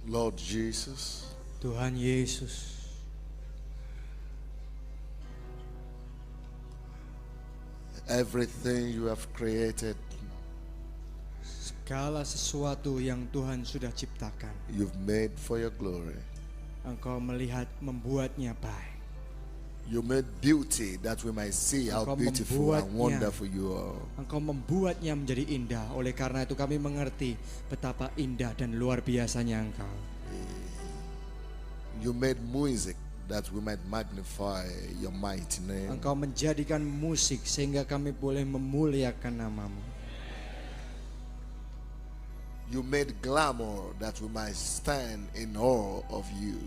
Lord Jesus, Tuhan Yesus, everything you have created, segala sesuatu yang Tuhan sudah ciptakan, you've made for your glory. Engkau melihat membuatnya baik. You made beauty that we might see how Engkau beautiful and membuatnya. wonderful you are. Engkau membuatnya menjadi indah. Oleh karena itu kami mengerti betapa indah dan luar biasanya Engkau. You made music that we might magnify your mighty name. Engkau menjadikan musik sehingga kami boleh memuliakan namamu. You made glamour that we might stand in awe of you.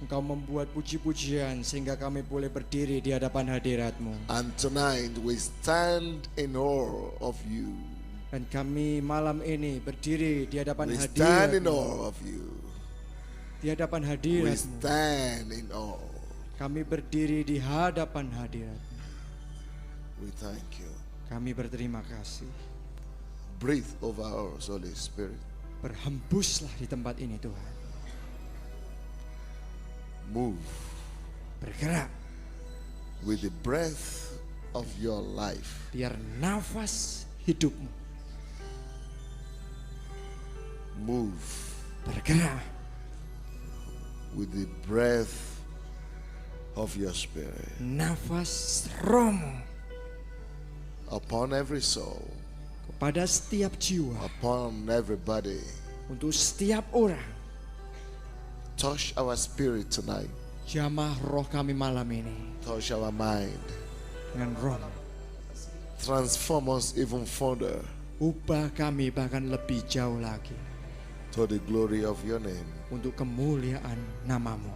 Engkau membuat puji-pujian sehingga kami boleh berdiri di hadapan hadirat-Mu. And tonight we stand in awe of you. Dan kami malam ini berdiri di hadapan We stand in hadirat-Mu. awe of you. Di hadapan We hadirat-Mu. stand in awe. Kami berdiri di hadapan hadirat-Mu. We thank you. Kami berterima kasih. Breathe over us, Holy Spirit. Berhembuslah di tempat ini Tuhan. Move Bergerak. with the breath of your life. Biar nafas hidupmu Move bergerak with the breath of your spirit nafas rohmu upon every soul, kepada setiap jiwa, upon everybody. untuk setiap orang. Touch our spirit tonight. Jamah roh kami malam ini Touch our mind. dengan roh. Transform us even further Ubah kami bahkan lebih jauh lagi to the glory of your name. untuk kemuliaan namamu.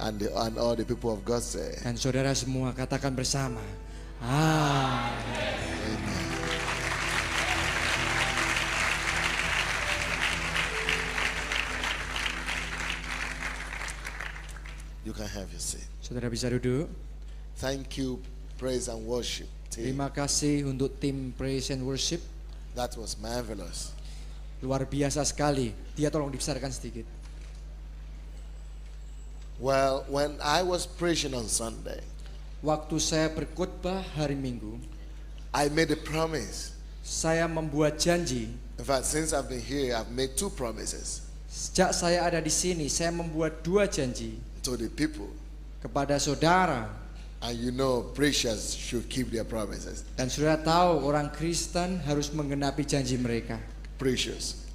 And all the people of God say, Dan saudara semua katakan bersama, Amin. Amen. You can have your seat. Saudara bisa duduk. Thank you, praise and worship team. Terima kasih untuk tim Praise and Worship. That was marvelous. Luar biasa sekali. Dia tolong dibesarkan sedikit. Well, when I was preaching on Sunday, Waktu saya berkhotbah hari Minggu, I made a promise. saya membuat janji. In fact, since I've been here, I've made 2 promises Sejak saya ada di sini, saya membuat 2 janji to the people. kepada saudara. And you know, preachers should keep their promises. Dan saudara tahu orang Kristen harus menggenapi janji mereka. Preachers,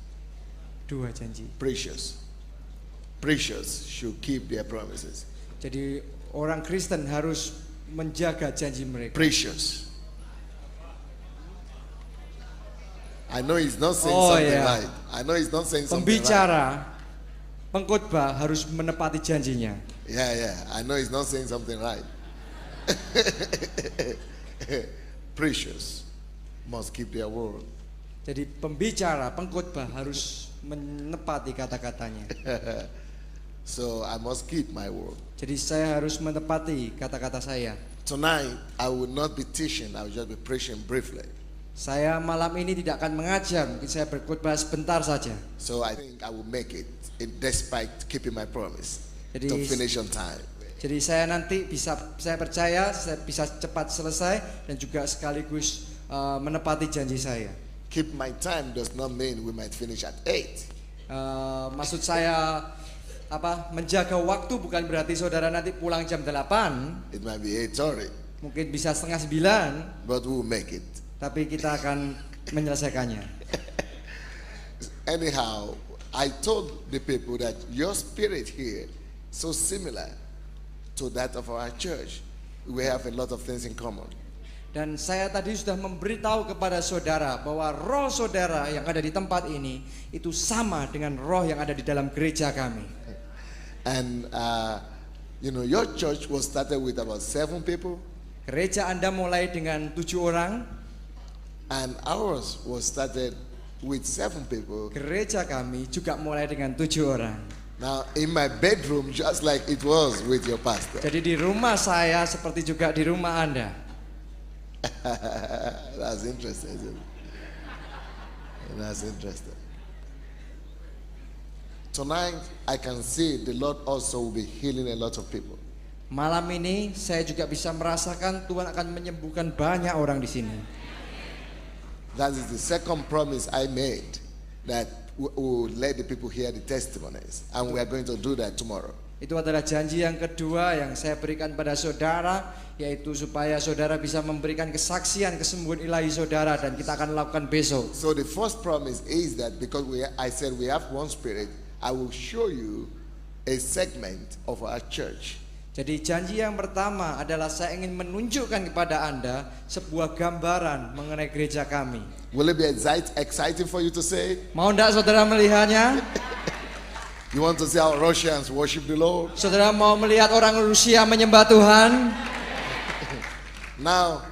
2 janji. preachers should keep their promises. Jadi orang Kristen harus menjaga janji mereka. Preachers. I know he's not saying Oh, something yeah. right. I know he's not saying something right. Pembicara, pengkhotbah harus menepati janjinya. Yeah. I know he's not saying something right. Preachers must keep their word. Jadi pembicara, pengkhotbah harus menepati kata-katanya. So I must keep my word. Jadi saya harus menepati kata-kata saya. Tonight I will not be teaching, I will just be preaching briefly. Saya malam ini tidak akan mengajar, mungkin saya berkhotbah sebentar saja. So I think I will make it despite keeping my promise Jadi- to finish on time. Jadi saya nanti saya percaya saya bisa cepat selesai dan juga sekaligus menepati janji saya. Keep my time does not mean we might finish at 8. Maksud saya menjaga waktu bukan berarti saudara nanti pulang jam 8, It might be 8:30, mungkin bisa setengah 9, but we will make it. tapi kita akan menyelesaikannya. Anyhow, I told the people that your spirit here so similar to that of our church. We have a lot of things in common. Dan saya tadi sudah memberitahu kepada saudara bahwa roh saudara yang ada di tempat ini itu sama dengan roh yang ada di dalam gereja kami. And your church was started with about 7 people, Gereja Anda mulai dengan 7 orang, and ours was started with 7 people. gereja kami juga mulai dengan 7 orang. Now, in my bedroom, just like it was with your pastor. Jadi di rumah saya seperti juga di rumah Anda. That's interesting. That's interesting. tonight I can see the Lord also will be healing a lot of people. Malam ini saya juga bisa merasakan Tuhan akan menyembuhkan banyak orang di sini. That is the second promise I made, that we will let the people hear the testimonies, and we are going to do that tomorrow. Itu adalah janji yang kedua yang saya berikan pada saudara, yaitu supaya saudara bisa memberikan kesaksian kesembuhan ilahi saudara, dan kita akan lakukan besok. So the first promise is that because I said we have one spirit, I will show you a segment of our church. Jadi janji yang pertama adalah saya ingin menunjukkan kepada Anda sebuah gambaran mengenai gereja kami. Will it be exciting for you to say? Mau enggak saudara melihatnya? You want to see how Russians worship the Lord? Saudara mau melihat orang Rusia menyembah Tuhan? Now,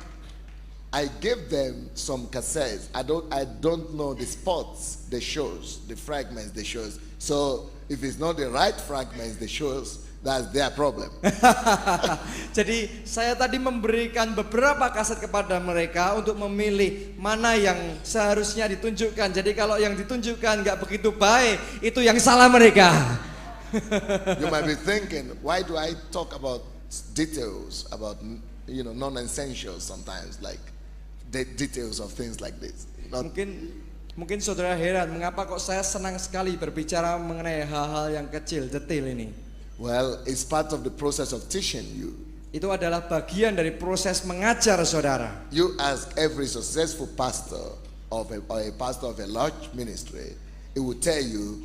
I gave them some cassettes. I don't know the spots, the shows, the fragments, the shows. So if it's not the right fragments, the shows, that's their problem. Jadi saya tadi memberikan beberapa kaset kepada mereka untuk memilih mana yang seharusnya ditunjukkan. Jadi kalau yang ditunjukkan nggak begitu baik, itu yang salah mereka. You might be thinking, why do I talk about details, about non-essentials sometimes, like the details of things like this? Mungkin saudara heran mengapa kok saya senang sekali berbicara mengenai hal-hal yang kecil, detail ini. Well, it's part of the process of teaching you. Itu adalah bagian dari proses mengajar saudara. You ask every successful pastor or a pastor of a large ministry, it will tell you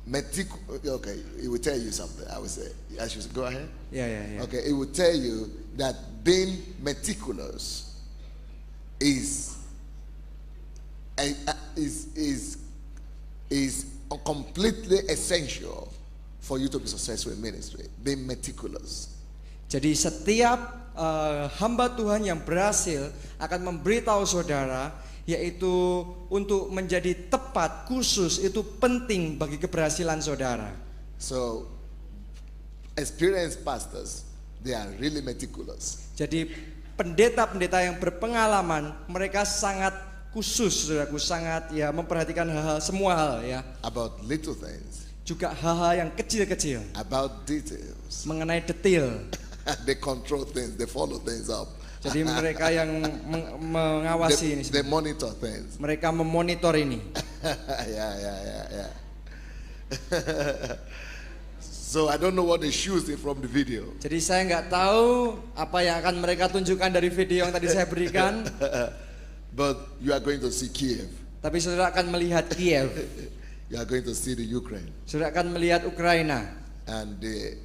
it will tell you something. I would say, I should go ahead. Yeah. Okay, it will tell you that being meticulous is completely essential for you to be successful in ministry. Being meticulous. Jadi setiap hamba Tuhan yang berhasil akan memberitahu saudara, yaitu untuk menjadi tepat, khusus, itu penting bagi keberhasilan saudara. So, experienced pastors, they are really meticulous. Jadi pendeta-pendeta yang berpengalaman, mereka sangat khusus, saudaraku, sangat memperhatikan hal-hal, semua hal ya. About little things. Juga hal-hal yang kecil-kecil. About details. Mengenai detail. They control things, they follow things up. Jadi mereka yang mengawasi ini. They monitor things. Mereka memonitor ini. Yeah. So I don't know what they choose from the video. Jadi saya nggak tahu apa yang akan mereka tunjukkan dari video yang tadi saya berikan. But you are going to see Kiev. Tapi saudara akan melihat Kiev. You are going to see the Ukraine. Saudara akan melihat Ukraina. And the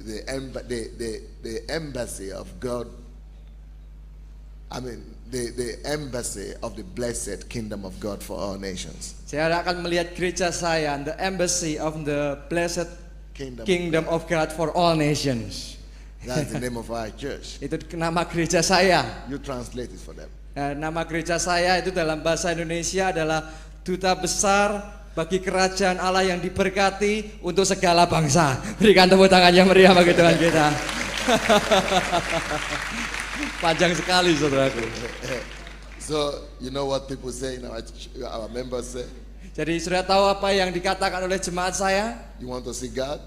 embassy of God. I mean the embassy of the blessed kingdom of God for all nations. Saya akan melihat gereja saya, the embassy of the blessed kingdom of God for all nations. That's the name of our church. Itu nama gereja saya. You translate it for them. Nama gereja saya itu dalam bahasa Indonesia adalah Duta Besar bagi kerajaan Allah yang diberkati untuk segala bangsa. Berikan tepuk tangan yang meriah bagi Tuhan kita. Panjang sekali saudaraku. So you know what people say in our members say? Jadi sudah tahu apa yang dikatakan oleh jemaat saya? You want to see God?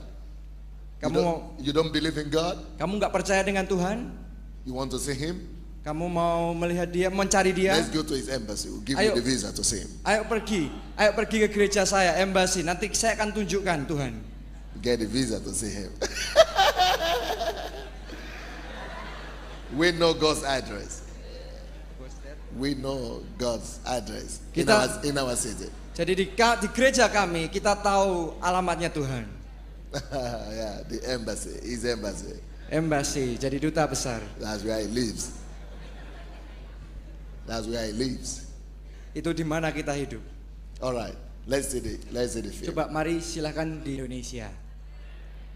You Kamu don't believe in God? Kamu nggak percaya dengan Tuhan? You want to see Him? Kamu mau melihat Dia, mencari Dia? Let's go to His embassy. We'll give you the visa to see Him. Ayo pergi ke gereja saya, embassy. Nanti saya akan tunjukkan Tuhan. Get the visa to see Him. We know God's address. We know God's address in our city. Jadi di gereja kami kita tahu alamatnya Tuhan. Yeah, the embassy, His embassy. Embassy, jadi duta besar. That's where He lives. That's where He lives. Itu di mana kita hidup. Alright, let's see the film. Coba mari silakan di Indonesia.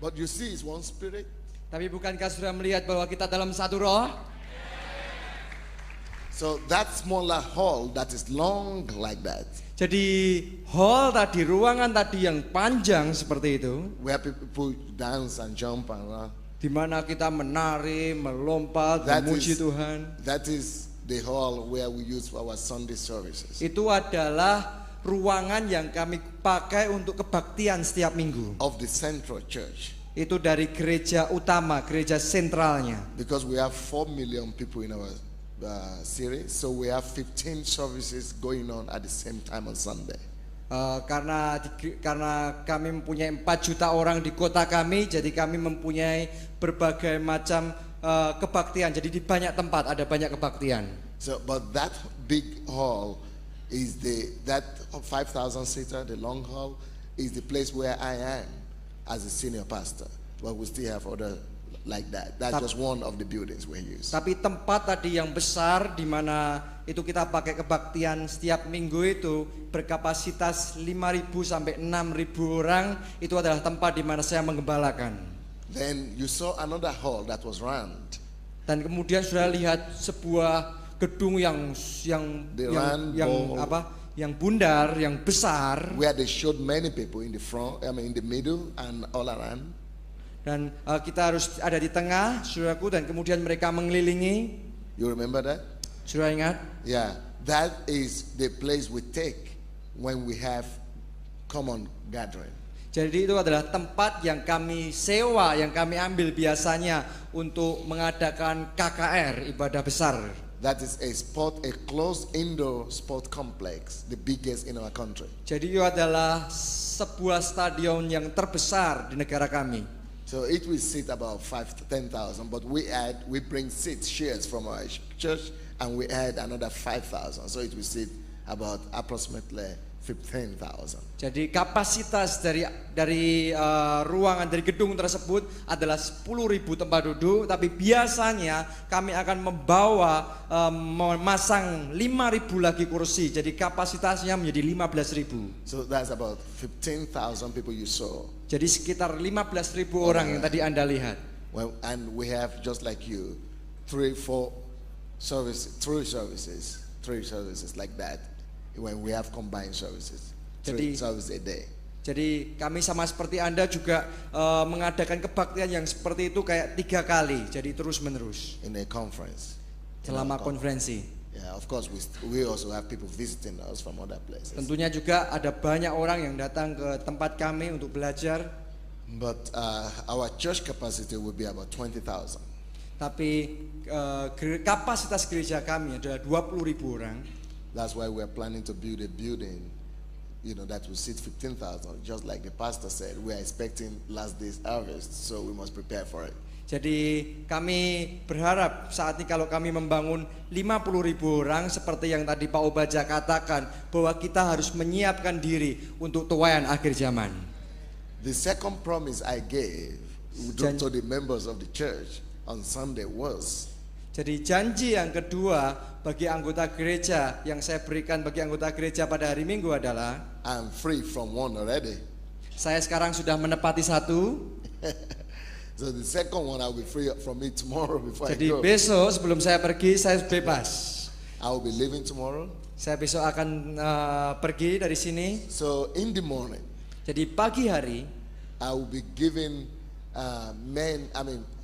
But you see, it's one spirit. Tapi bukankah sudah melihat bahwa kita dalam satu roh? So that smaller hall that is long like that. Jadi hall tadi, ruangan tadi yang panjang seperti itu, where people dance and jump around. Di mana kita menari, melompat, memuji Tuhan. That is the hall where we use for our Sunday services. Itu adalah ruangan yang kami pakai untuk kebaktian setiap minggu. of the central church. Itu dari gereja utama, gereja sentralnya. Because we have 4 million people in our series, so we have 15 services going on at the same time on Sunday. Karena kami mempunyai 4 juta orang di kota kami, jadi kami mempunyai berbagai macam kebaktian. Jadi di banyak tempat ada banyak kebaktian. So, but that big hall is that 5,000 seater, the long hall, is the place where I am as a senior pastor. But we still have other like that. That's just one of the buildings we use. Tapi tempat tadi yang besar di mana itu kita pakai kebaktian setiap minggu itu berkapasitas 5.000 sampai 6.000 orang, itu adalah tempat di mana saya menggembalakan. Then you saw another hall that was round. Dan kemudian sudah lihat sebuah gedung yang bundar, yang besar, Where they showed many people in the front, in the middle and all around. dan kita harus ada di tengah, saudaraku, dan kemudian mereka mengelilingi. You remember that? Sudah ingat? Yeah, that is the place we take when we have common gathering. Jadi itu adalah tempat yang kami sewa, yang kami ambil biasanya untuk mengadakan KKR, ibadah besar. That is a closed indoor sport complex, the biggest in our country. Jadi itu adalah sebuah stadion yang terbesar di negara kami. So it will seat about 5,000 to 10,000, but we bring seats, shares from our church, and we add another 5,000. So it will seat about approximately 15,000. Jadi kapasitas dari ruangan dari gedung tersebut adalah 10.000 tempat duduk, tapi biasanya kami akan memasang 5.000 lagi kursi. Jadi kapasitasnya menjadi 15.000. So that's about 15,000 people you saw. Jadi sekitar 15.000 orang yang tadi Anda lihat. Well, and we have, just like you, 3 services like that. When we have combined services, 3 services a day. Jadi kami sama seperti Anda juga mengadakan kebaktian yang seperti itu kayak 3 kali, jadi terus menerus. In a conference. Selama konferensi. Yeah, of course we also have people visiting us from other places. Tentunya juga ada banyak orang yang datang ke tempat kami untuk belajar. But our church capacity will be about 20,000. Tapi kapasitas gereja kami adalah 20.000 orang. That's why we're planning to build a building, that will seat 15,000. Just like the pastor said, we are expecting last day's harvest, so we must prepare for it. Jadi kami berharap saat ini kalau kami membangun 50.000 orang seperti yang tadi Pak Obaja katakan, bahwa kita harus menyiapkan diri untuk tuaian akhir zaman. The second promise I gave to the members of the church on Sunday was, jadi janji yang kedua bagi anggota gereja yang saya berikan bagi anggota gereja pada hari Minggu adalah, I'm free from one already. Saya sekarang sudah menepati 1. So the second one I'll be free from it tomorrow before Jadi I go. besok sebelum saya pergi saya bebas. I will be leaving tomorrow. Saya besok akan pergi dari sini. So in the morning, Jadi pagi hari I will be giving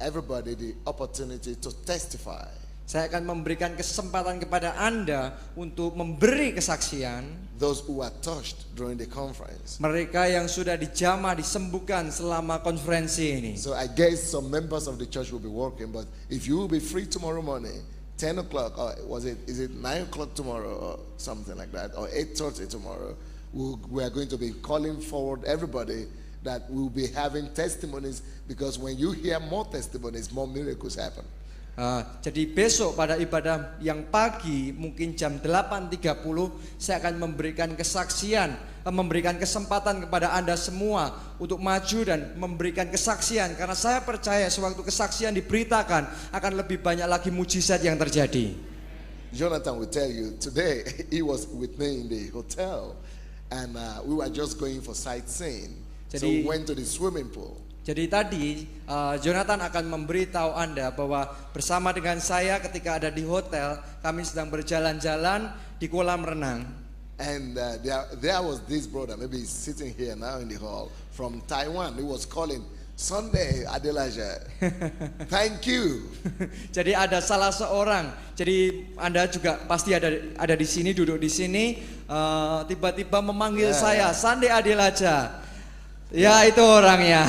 everybody the opportunity to testify. saya akan memberikan kesempatan kepada Anda untuk memberi kesaksian. Those who are touched during the conference. Mereka yang sudah dijamah, disembuhkan selama konferensi ini. So I guess some members of the church will be working, but if you will be free tomorrow morning, 10 o'clock, or is it 9 o'clock tomorrow or something like that, or 8:30 tomorrow, we are going to be calling forward everybody that will be having testimonies, because when you hear more testimonies, more miracles happen. Jadi besok pada ibadah yang pagi mungkin jam 8.30 saya akan memberikan kesaksian, memberikan kesempatan kepada Anda semua untuk maju dan memberikan kesaksian, karena saya percaya sewaktu kesaksian diberitakan akan lebih banyak lagi mujizat yang terjadi. Jonathan will tell you today he was with me in the hotel and we were just going for sightseeing. So we went to the swimming pool. Jadi tadi Jonathan akan memberitahu Anda bahwa bersama dengan saya ketika ada di hotel, kami sedang berjalan-jalan di kolam renang. And there was this brother, maybe he's sitting here now in the hall, from Taiwan. He was calling Sunday, Adelaja. Thank you. Jadi ada salah seorang, jadi Anda juga pasti ada di sini, duduk di sini, tiba-tiba memanggil saya, Sunday Adelaja. Ya, itu orangnya.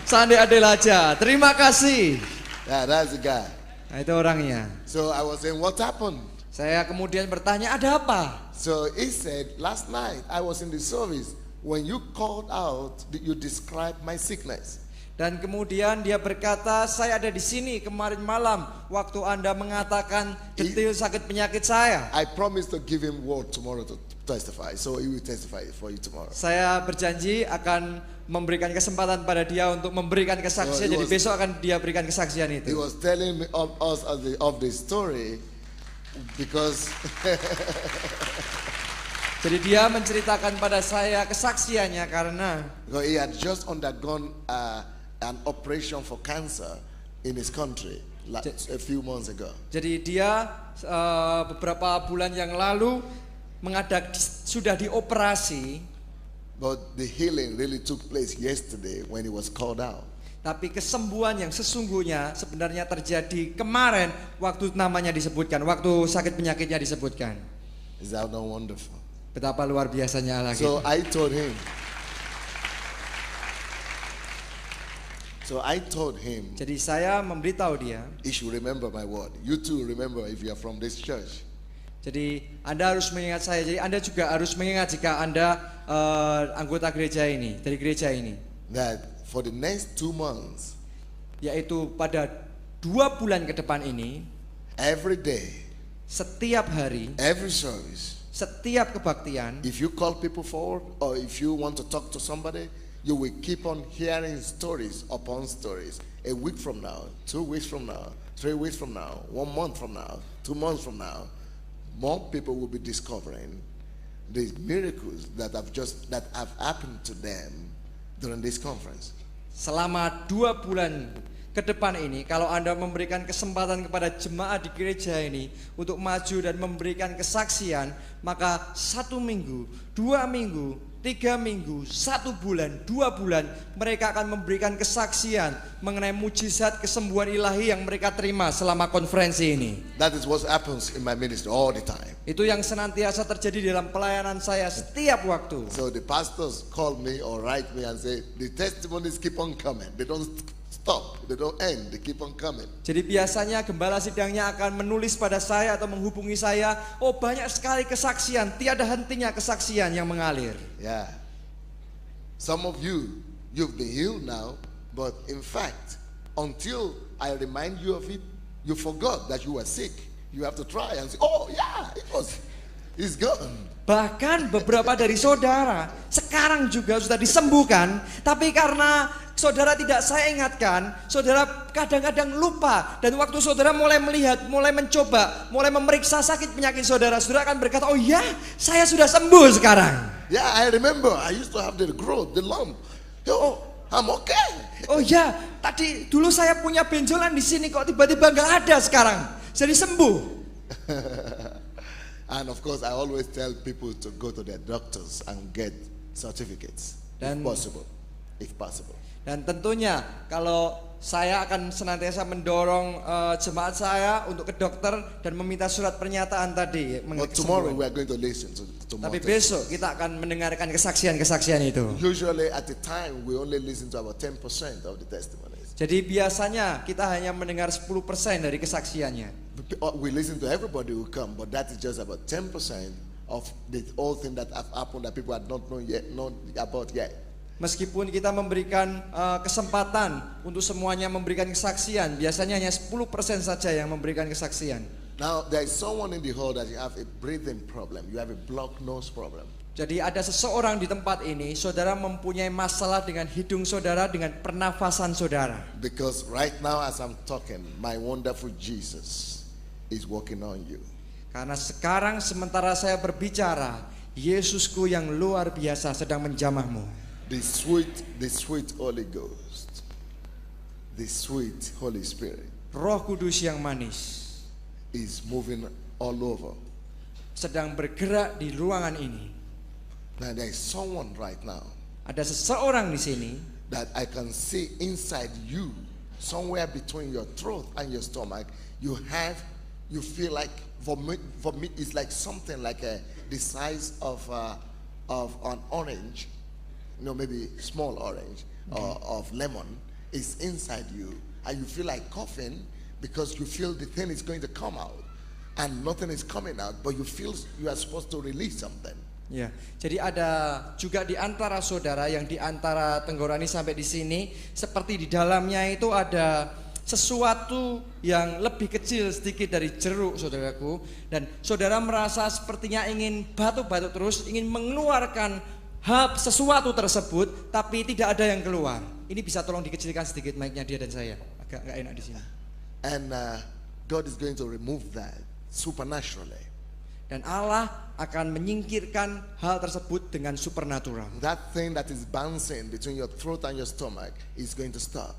Sunday Adelaja. Terima kasih. Yeah, that's the guy. Nah, itu orangnya. So I was saying, what happened? Saya kemudian bertanya, ada apa? So he said, last night I was in the service. When you called out, you described my sickness. Dan kemudian dia berkata, saya ada di sini kemarin malam waktu Anda mengatakan detail sakit penyakit saya. I promised to give him word tomorrow to testify. So he will testify for you tomorrow. Saya berjanji akan memberikan kesempatan pada dia untuk memberikan kesaksian. Jadi besok akan dia berikan kesaksian He itu. was telling me us of the story because Jadi dia menceritakan pada saya kesaksiannya karena he had just undergone an operation for cancer in his country a few months ago. jadi dia beberapa bulan yang lalu sudah dioperasi, But the healing really took place yesterday when he was called out. tapi kesembuhan yang sesungguhnya sebenarnya terjadi kemarin waktu namanya disebutkan, waktu sakit penyakitnya disebutkan. Is that not wonderful? Betapa luar biasanya lagi. So I told him Jadi saya memberitahu dia, he should remember my word. You too remember if you are from this church. jadi Anda harus mengingat saya. Jadi Anda juga harus mengingat jika Anda anggota gereja ini, dari gereja ini. That for the next 2 months, Yaitu pada 2 bulan ke depan ini, every day, setiap hari, every service, setiap kebaktian, if you call people forward or if you want to talk to somebody, you will keep on hearing stories upon stories. A week from now, 2 weeks from now, 3 weeks from now, 1 month from now, 2 months from now, more people will be discovering the miracles that have happened to them during this conference. selama 2 bulan ke depan ini, kalau Anda memberikan kesempatan kepada jemaat di gereja ini untuk maju dan memberikan kesaksian, maka 1 minggu, 2 minggu, 3 minggu, 1 bulan, 2 bulan, mereka akan memberikan kesaksian mengenai mujizat kesembuhan ilahi yang mereka terima selama konferensi ini. That is what happens in my ministry all the time. Itu yang senantiasa terjadi dalam pelayanan saya setiap waktu. So the pastors call me or write me and say, the testimonies keep on coming. They don't stop, they don't end, they keep on coming. Jadi biasanya gembala sidangnya akan menulis pada saya atau menghubungi saya, oh banyak sekali kesaksian, tiada hentinya kesaksian yang mengalir. Yeah. Some of you, you've been healed now, but in fact, until I remind you of it, you forgot that you were sick. You have to try and say, oh yeah, it's gone. Bahkan beberapa dari saudara sekarang juga sudah disembuhkan, tapi karena saudara tidak saya ingatkan, saudara kadang-kadang lupa. Dan waktu saudara mulai melihat, mulai mencoba, mulai memeriksa sakit penyakit saudara, saudara akan berkata, oh ya, saya sudah sembuh sekarang. Yeah, I remember I used to have the growth, the lump. Oh, I'm okay. Oh ya, tadi dulu saya punya benjolan di sini kok tiba-tiba nggak ada sekarang. Jadi sembuh. And of course, I always tell people to go to their doctors and get certificates, if possible. Dan tentunya kalau saya akan senantiasa mendorong jemaat saya untuk ke dokter dan meminta surat pernyataan tadi. But tomorrow we are going to listen to more. Tapi besok kita akan mendengarkan kesaksian-kesaksian itu. Usually at the time we only listen to about 10% of the testimonies. Jadi biasanya kita hanya mendengar 10% dari kesaksiannya. We listen to everybody who come, but that is just about 10% of the whole thing that have happened that people had not known about yet. Meskipun kita memberikan kesempatan untuk semuanya memberikan kesaksian, biasanya hanya 10% saja yang memberikan kesaksian. Now there is someone in the hall that you have a breathing problem, you have a blocked nose problem. Jadi ada seseorang di tempat ini, saudara mempunyai masalah dengan hidung saudara, dengan pernafasan saudara. Because right now as I'm talking, my wonderful Jesus is working on you. Karena sekarang sementara saya berbicara, Yesusku yang luar biasa sedang menjamahmu. The sweet Holy Ghost, the sweet Holy Spirit, Roh Kudus yang manis is moving all over. sedang bergerak di ruangan ini. Now there is someone right now Ada seseorang di sini that I can see inside you, somewhere between your throat and your stomach, you feel like, for me it's like something like the size of an orange, maybe small orange or of lemon is inside you, and you feel like coughing because you feel the thing is going to come out and nothing is coming out, but you feel you are supposed to release something. Ya, jadi ada juga di antara saudara yang di antara tenggorokan ini sampai di sini, seperti di dalamnya itu ada sesuatu yang lebih kecil sedikit dari jeruk, saudaraku. Dan saudara merasa sepertinya ingin batuk-batuk terus, ingin mengeluarkan sesuatu tersebut, tapi tidak ada yang keluar. Ini bisa tolong dikecilkan sedikit mic-nya dia dan saya, agak nggak enak di sini. And God is going to remove that supernaturally. Dan Allah akan menyingkirkan hal tersebut dengan supernatural. That thing that is bouncing between your throat and your stomach is going to stop.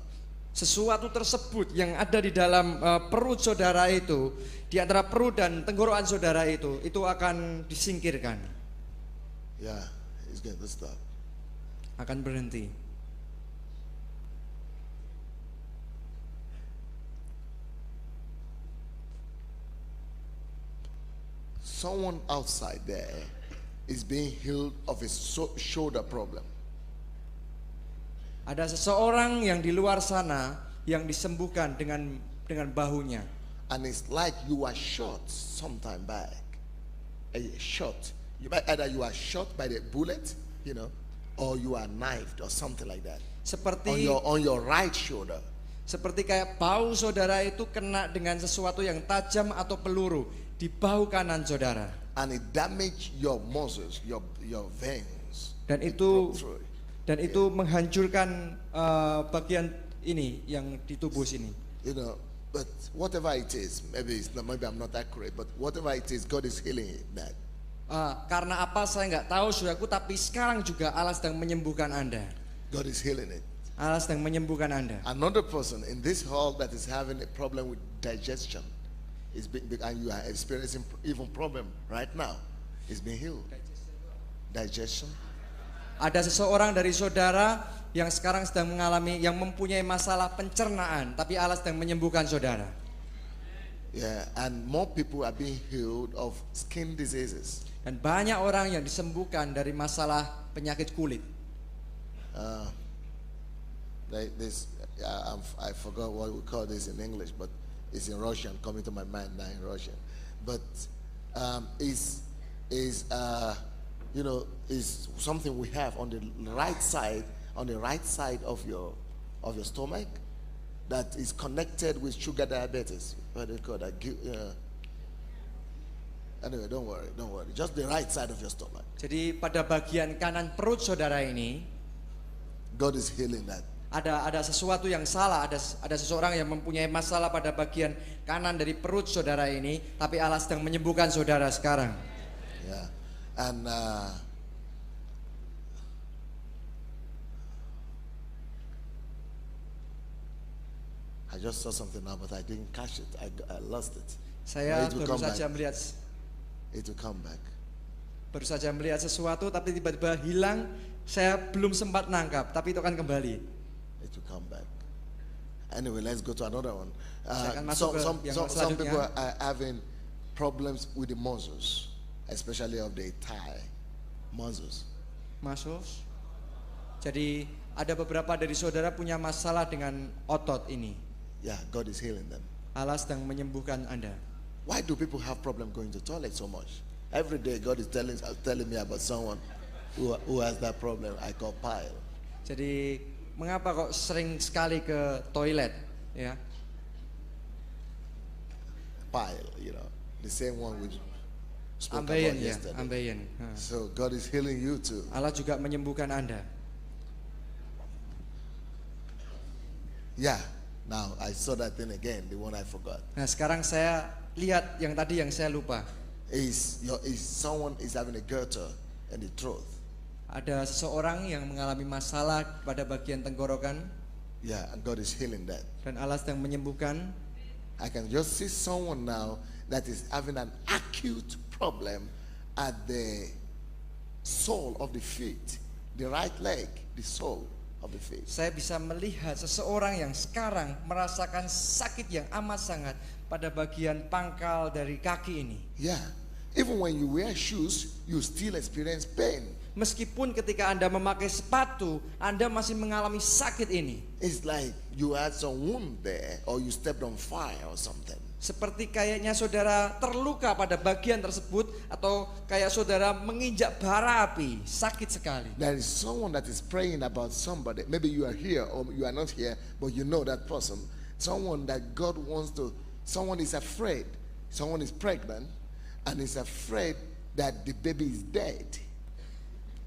Sesuatu tersebut yang ada di dalam perut saudara itu, di antara perut dan tenggorokan saudara itu akan disingkirkan. Yeah, it's going to stop. Akan berhenti. Someone outside there is being healed of his shoulder problem. Ada seseorang yang di luar sana yang disembuhkan dengan bahunya. And it's like you are shot sometime back. Shot. Either you are shot by the bullet, or you are knifed or something like that. Seperti on your right shoulder. Seperti kayak bahu saudara itu kena dengan sesuatu yang tajam atau peluru di bahu kanan saudara. And it damaged your muscles, your veins. Dan itu menghancurkan bagian ini yang di tubuh sini. But whatever it is, maybe I'm not accurate, but whatever it is, God is healing that. Karena apa saya nggak tahu saudaraku, tapi sekarang juga Allah sedang menyembuhkan Anda. God is healing it. Allah sedang menyembuhkan Anda. Another person in this hall that is having a problem with digestion, and you are experiencing even problem right now, is being healed. Digestion. Ada seseorang dari saudara yang sekarang sedang yang mempunyai masalah pencernaan, tapi Allah sedang menyembuhkan saudara. Yeah, and more people are being healed of skin diseases. Dan banyak orang yang disembuhkan dari masalah penyakit kulit. I forgot what we call this in English, but it's in Russian, coming to my mind now in Russian. But is something we have on the right side of your stomach that is connected with sugar diabetes. What do you call that? Anyway, don't worry. Just the right side of your stomach. Jadi pada bagian kanan perut saudara ini, God is healing that. Ada sesuatu yang salah, ada seseorang yang mempunyai masalah pada bagian kanan dari perut saudara ini, tapi Allah sedang menyembuhkan saudara sekarang. Yeah, and I just saw something now, but I didn't catch it. I lost it. Saya baru saja melihat. It will come back. Baru saja melihat sesuatu, tapi tiba-tiba hilang. Saya belum sempat nangkap, tapi itu akan kembali. It will come back. Anyway, let's go to another one. Some people are having problems with the muscles, especially of the thigh muscles. Muscles. Jadi ada beberapa dari saudara punya masalah dengan otot ini. Yeah, God is healing them. Allah sedang menyembuhkan Anda. Why do people have problem going to toilet so much? Every day God is telling me about someone who has that problem. I call pile. Jadi mengapa kok sering sekali ke toilet, ya? Pile, the same one we spoke ambeien, about yesterday. Ambeien. So God is healing you too. Allah juga menyembuhkan Anda. Yeah. Now I saw that thing again, the one I forgot. Nah, sekarang saya lihat yang tadi yang saya lupa. Someone is having a goiter in the throat. Ada seseorang yang mengalami masalah pada bagian tenggorokan. Yeah, and God is healing that. Dan Allah sedang menyembuhkan. I can just see someone now that is having an acute problem at the sole of the feet, the right leg, the sole. of the feet. Saya bisa melihat seseorang yang sekarang merasakan sakit yang amat sangat pada bagian pangkal dari kaki ini. Yeah. Even when you wear shoes, you still experience pain. Meskipun ketika Anda memakai sepatu, Anda masih mengalami sakit ini. It's like you had some wound there, or you stepped on fire or something. Seperti kayaknya saudara terluka pada bagian tersebut, atau kayak saudara menginjak bara api, sakit sekali. There is someone that is praying about somebody. Maybe you are here or you are not here, but you know that person. Someone that God wants to, someone is afraid. Someone is pregnant and is afraid that the baby is dead.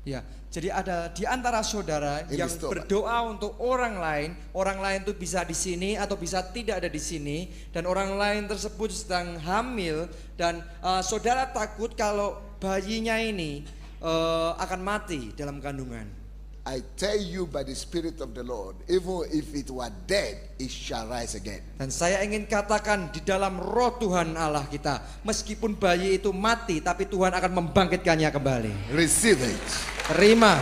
Ya, jadi ada di antara saudara Ini yang stomach. berdoa untuk orang lain itu bisa di sini atau bisa tidak ada di sini, dan orang lain tersebut sedang hamil, dan saudara takut kalau bayinya ini akan mati dalam kandungan. I tell you by the Spirit of the Lord, even if it were dead, it shall rise again. Dan saya ingin katakan di dalam roh Tuhan Allah kita, meskipun bayi itu mati, tapi Tuhan akan membangkitkannya kembali. Receive it. Terima.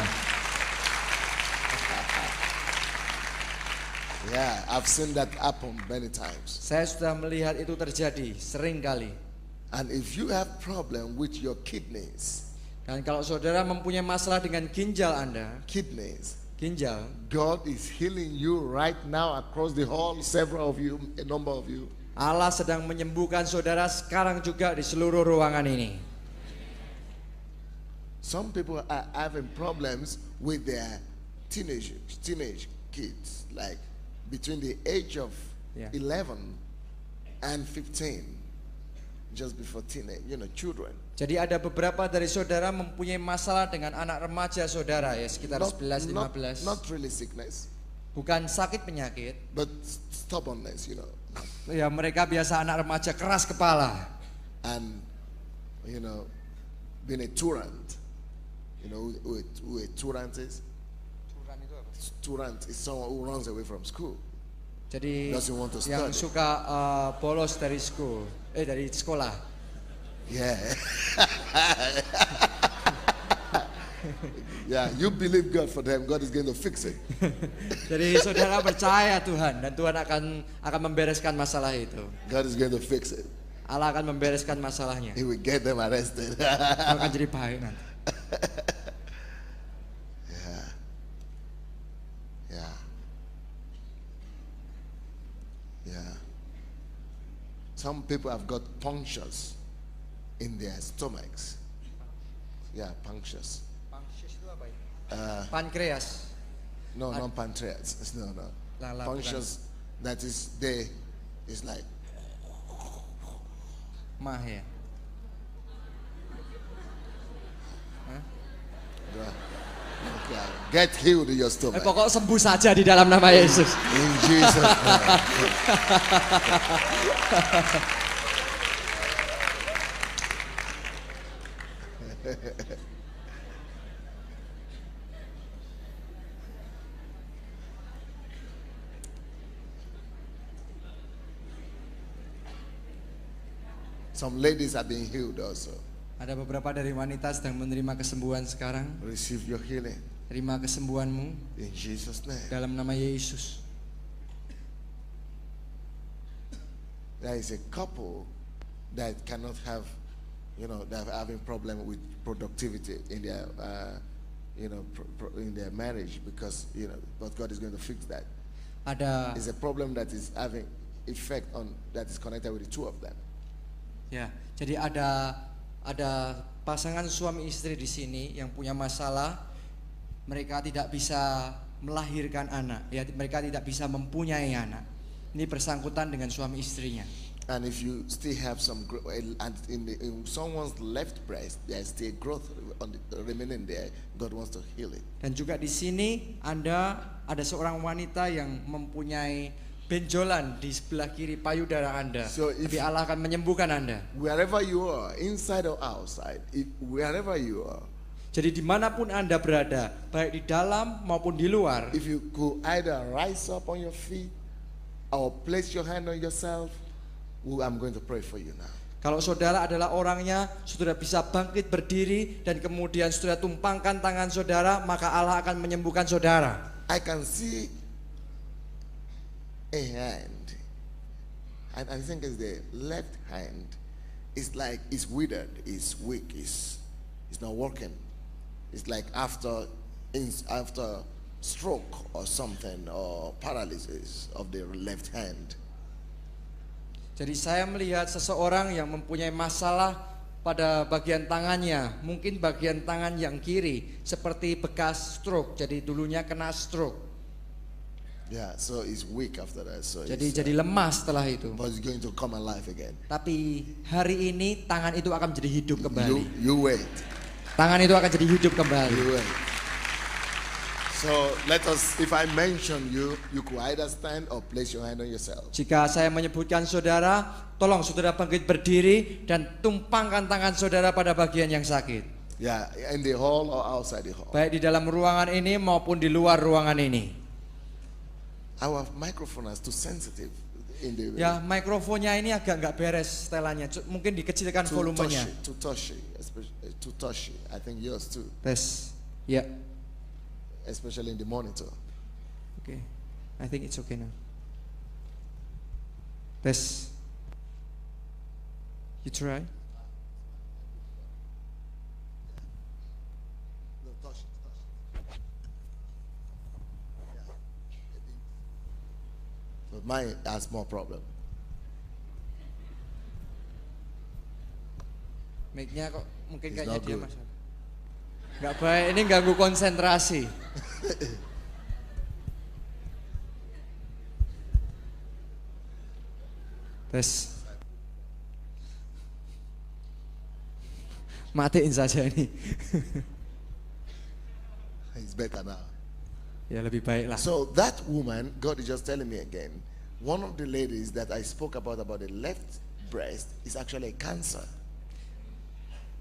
Yeah, I've seen that happen many times. Saya sudah melihat itu terjadi sering kali. And if you have problem with your kidneys, Dan kalau saudara mempunyai masalah dengan ginjal Anda, ginjal, God is healing you right now across the hall, several of you, a number of you. Allah sedang menyembuhkan saudara sekarang juga di seluruh ruangan ini. Some people are having problems with their teenage kids, like between the age of 11 and 15, just before teenage, children. Jadi ada beberapa dari saudara mempunyai masalah dengan anak remaja saudara, ya sekitar 11-15. Not really sickness, bukan sakit penyakit, but stubbornness, Ya, mereka biasa anak remaja keras kepala. And being a tyrant. Who a tyrant is? Tyrant is someone who runs away from school. Jadi Doesn't want to yang study. suka bolos dari dari sekolah. Yeah. Yeah, you believe God for them, God is going to fix it. Jadi saudara percaya Tuhan, dan Tuhan akan membereskan masalah itu. God is going to fix it. Allah akan membereskan masalahnya. He will get them arrested. Akan jadi baik nanti. Yeah. Some people have got punctures in their stomachs. Yeah, punctures. Pankreas. No, not pancreas. No. Lala, Punctures that is like Mah ya. okay, get healed in your stomach. Pokok sembuh saja di dalam nama Yesus. In Jesus' name. Some ladies are being healed also. Ada beberapa dari wanita sedang menerima kesembuhan sekarang. Receive your healing Terima kesembuhanmu in Jesus' name. dalam nama Yesus. There is a couple that cannot have, they're having problem with productivity in their, in their marriage because, but God is going to fix that. Ada It's a problem that is having effect on, that is connected with the two of them. ya, jadi ada pasangan suami istri di sini yang punya masalah, mereka tidak bisa melahirkan anak, ya mereka tidak bisa mempunyai anak. Ini bersangkutan dengan suami istrinya. And if you still have some growth, and in someone's left breast, there's still growth remaining there, God wants to heal it. Dan juga di sini ada seorang wanita yang mempunyai benjolan di sebelah kiri payudara Anda. So Tapi Allah akan menyembuhkan Anda. Wherever you are, inside or outside, wherever you are, Jadi dimanapun Anda berada, baik di dalam maupun di luar, if you could either rise up on your feet or place your hand on yourself, I'm going to pray for you now. kalau saudara adalah orangnya, saudara bisa bangkit berdiri dan kemudian saudara tumpangkan tangan saudara, maka Allah akan menyembuhkan saudara. I can see a hand, and I think it's the left hand. It's like it's withered, it's weak, it's not working. It's like after stroke or something, or paralysis of the left hand. Jadi saya melihat seseorang yang mempunyai masalah pada bagian tangannya, mungkin bagian tangan yang kiri, seperti bekas stroke. Jadi dulunya kena stroke. Yeah, so it's weak after that. So Jadi lemah setelah itu. but it's going to come alive again. Tapi hari ini tangan itu akan menjadi hidup kembali. You wait. Tangan itu akan jadi hidup kembali. You wait. So let us, if I mention you could either stand or place your hand on yourself. Jika saya menyebutkan saudara, tolong saudara bangkit berdiri dan tumpangkan tangan saudara pada bagian yang sakit. Yeah, in the hall or outside the hall. Baik di dalam ruangan ini maupun di luar ruangan ini. Our microphone is too sensitive in the Ya, mikrofonnya ini agak nggak beres setelannya. Mungkin dikecilkan volumenya. too touchy. I think yours too, Tes. Ya. especially in the monitor. Oke. I think it's okay now. Tes. You try. No, touch it. But mine has more problem. Mic-nya kok mungkin It's kayaknya not dia good. masalah. Nggak baik, ini ganggu konsentrasi. Tes. Matiin saja ini. It's better now. Ya lebih baik lah. So that woman, God is just telling me again, one of the ladies that I spoke about the left breast is actually a cancer.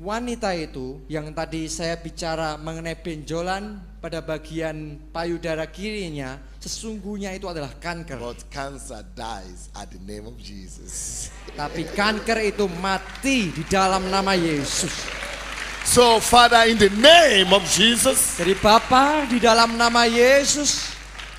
Wanita itu yang tadi saya bicara mengenai benjolan pada bagian payudara kirinya, sesungguhnya itu adalah kanker. But cancer dies at the name of Jesus. Tapi kanker itu mati di dalam nama Yesus. So Father, in the name of Jesus, Jadi Bapa, di dalam nama Yesus,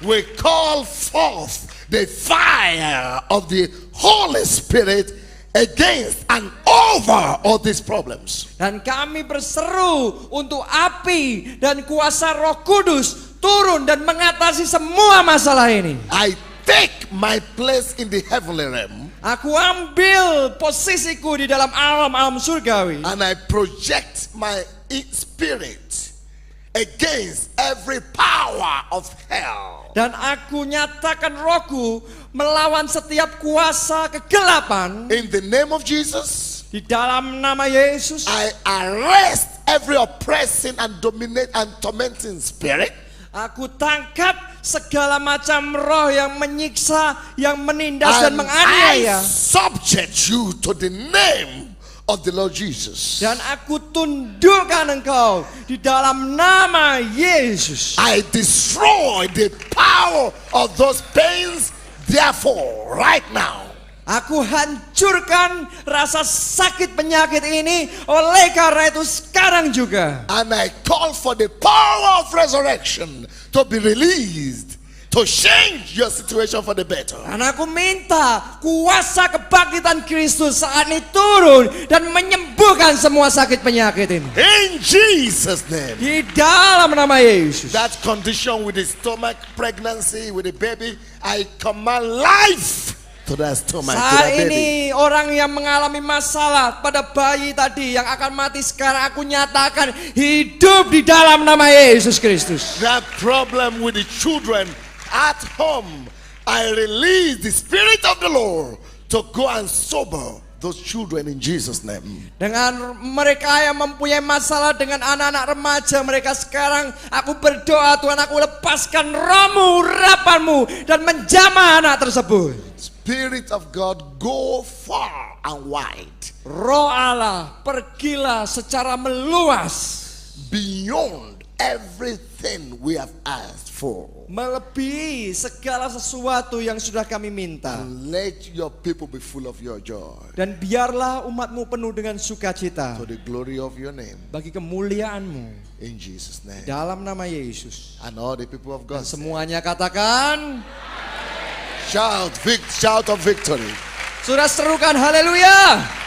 we call forth the fire of the Holy Spirit against and over all these problems. dan kami berseru untuk api dan kuasa Roh Kudus turun dan mengatasi semua masalah ini. I take my place in the heavenly realm Aku ambil posisiku di dalam alam surgawi. and I project my spirit against every power of hell. Dan aku nyatakan rohku melawan setiap kuasa kegelapan. In the name of Jesus, Di dalam nama Yesus, I arrest every oppressing and dominate and tormenting spirit. aku tangkap segala macam roh yang menyiksa, yang menindas dan And menganiaya. I subject you to the name of the Lord Jesus. Dan aku tundukkan engkau di dalam nama Yesus. I destroy the power of those pains, therefore, right now. Aku hancurkan rasa sakit penyakit ini oleh karena itu sekarang juga. And I call for the power of resurrection to be released to change your situation for the better. Dan aku minta kuasa kebangkitan Kristus saat ini turun dan menyembuhkan semua sakit penyakit ini. In Jesus' name. Di dalam nama Yesus. That condition with the stomach pregnancy, with the baby, I command life to that stomach, to Saat that baby. ini orang yang mengalami masalah pada bayi tadi yang akan mati sekarang aku nyatakan hidup di dalam nama Yesus Kristus. That problem with the children at home, I release the Spirit of the Lord to go and sober those children in Jesus' name. Dengan mereka yang mempunyai masalah dengan anak-anak remaja mereka sekarang, aku berdoa Tuhan, aku lepaskan rohmu, urapanmu dan menjamah anak tersebut. Spirit of God, go far and wide, Roh Allah, pergilah secara meluas beyond everything we have asked for. Melebihi segala sesuatu yang sudah kami minta. And let your people be full of your joy. Dan biarlah umatmu penuh dengan sukacita. To the glory of your name. Bagi kemuliaanmu. In Jesus' name. Dalam nama Yesus. And all the people of God. Dan semuanya katakan. Shout of victory. Sudah serukan haleluya.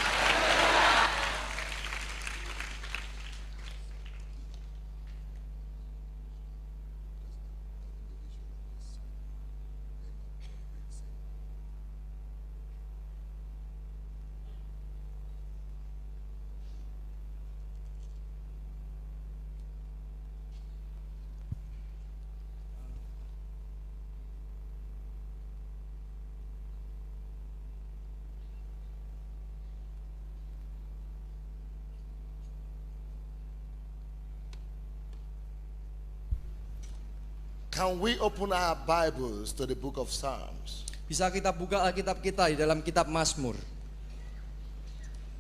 Can we open our Bibles to the book of Psalms? Bisa kita buka Alkitab kita di dalam kitab Mazmur.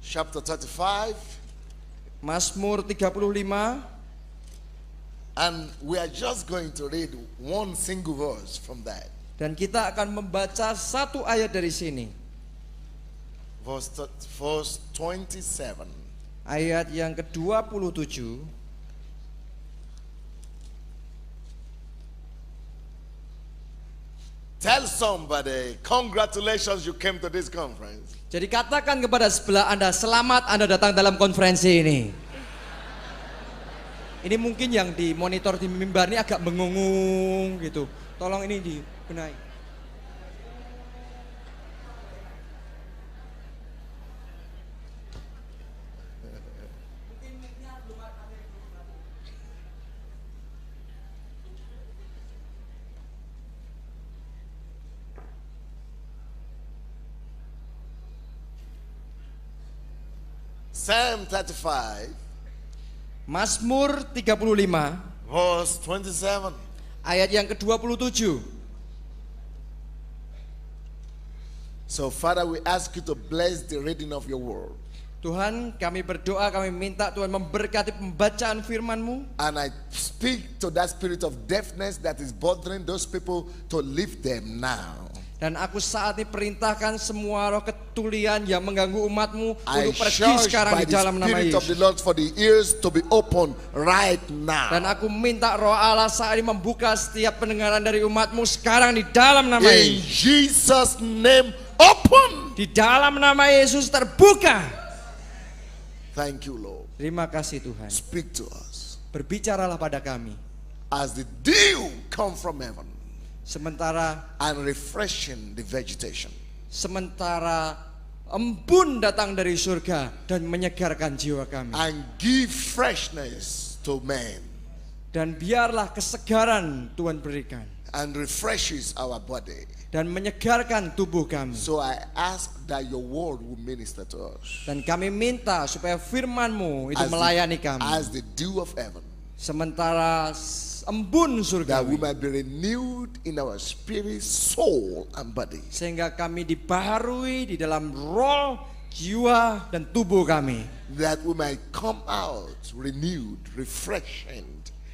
Chapter 35. Mazmur 35. And we are just going to read one single verse from that. Dan kita akan membaca satu ayat dari sini. Verse 27. Ayat yang ke-27. Tell somebody, congratulations, you came to this conference. Jadi katakan kepada sebelah Anda, selamat Anda datang dalam konferensi ini. Ini mungkin yang di monitor di mimbar ini agak bengungung gitu. Tolong ini dibenahi. Psalm 35. Mazmur 35. Verse 27. Ayat yang ke-27. So Father, we ask you to bless the reading of your word. Tuhan, kami berdoa, kami minta Tuhan memberkati pembacaan firman-Mu. And I speak to that spirit of deafness that is bothering those people to lift them now. Dan aku saat ini perintahkan semua roh ketulian yang mengganggu umat-Mu I untuk pergi charge sekarang by di the dalam nama spirit of the Yesus. Lord for the ears to be open right now. Dan aku minta roh Allah saat ini membuka setiap pendengaran dari umat-Mu sekarang di dalam nama In Yesus. Jesus' name, open. Di dalam nama Yesus terbuka. Thank you, Lord. Terima kasih Tuhan. Speak to us. Berbicaralah pada kami. As the dew come from heaven Sementara and refreshing the vegetation. sementara embun datang dari surga dan menyegarkan jiwa kami. And give freshness to man. Dan biarlah kesegaran Tuhan berikan. And refreshes our body. Dan menyegarkan tubuh kami. So I ask that your word will minister to us. Dan kami minta supaya firman-Mu itu melayani kami. As the dew of heaven. Sementara embun surga, That we might be renewed in our spirit, soul, and body. sehingga kami dibaharui di dalam roh, jiwa, dan tubuh kami. That we might come out renewed, refreshed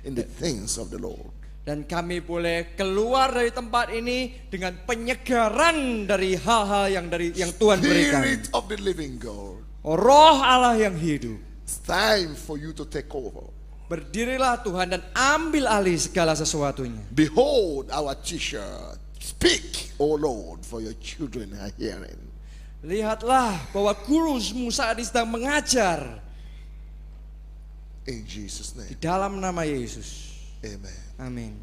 in the things of the Lord. Dan kami boleh keluar dari tempat ini dengan penyegaran dari hal-hal yang Tuhan berikan. Spirit of the living God. Roh Allah yang hidup. It's time for you to take over. Berdirilah Tuhan dan ambil alih segala sesuatunya. Behold our teacher. Speak, O Lord, for your children are hearing. Lihatlah bahwa gurumu saat ini sedang mengajar. In Jesus' Di name. dalam nama Yesus. Amen. Amin.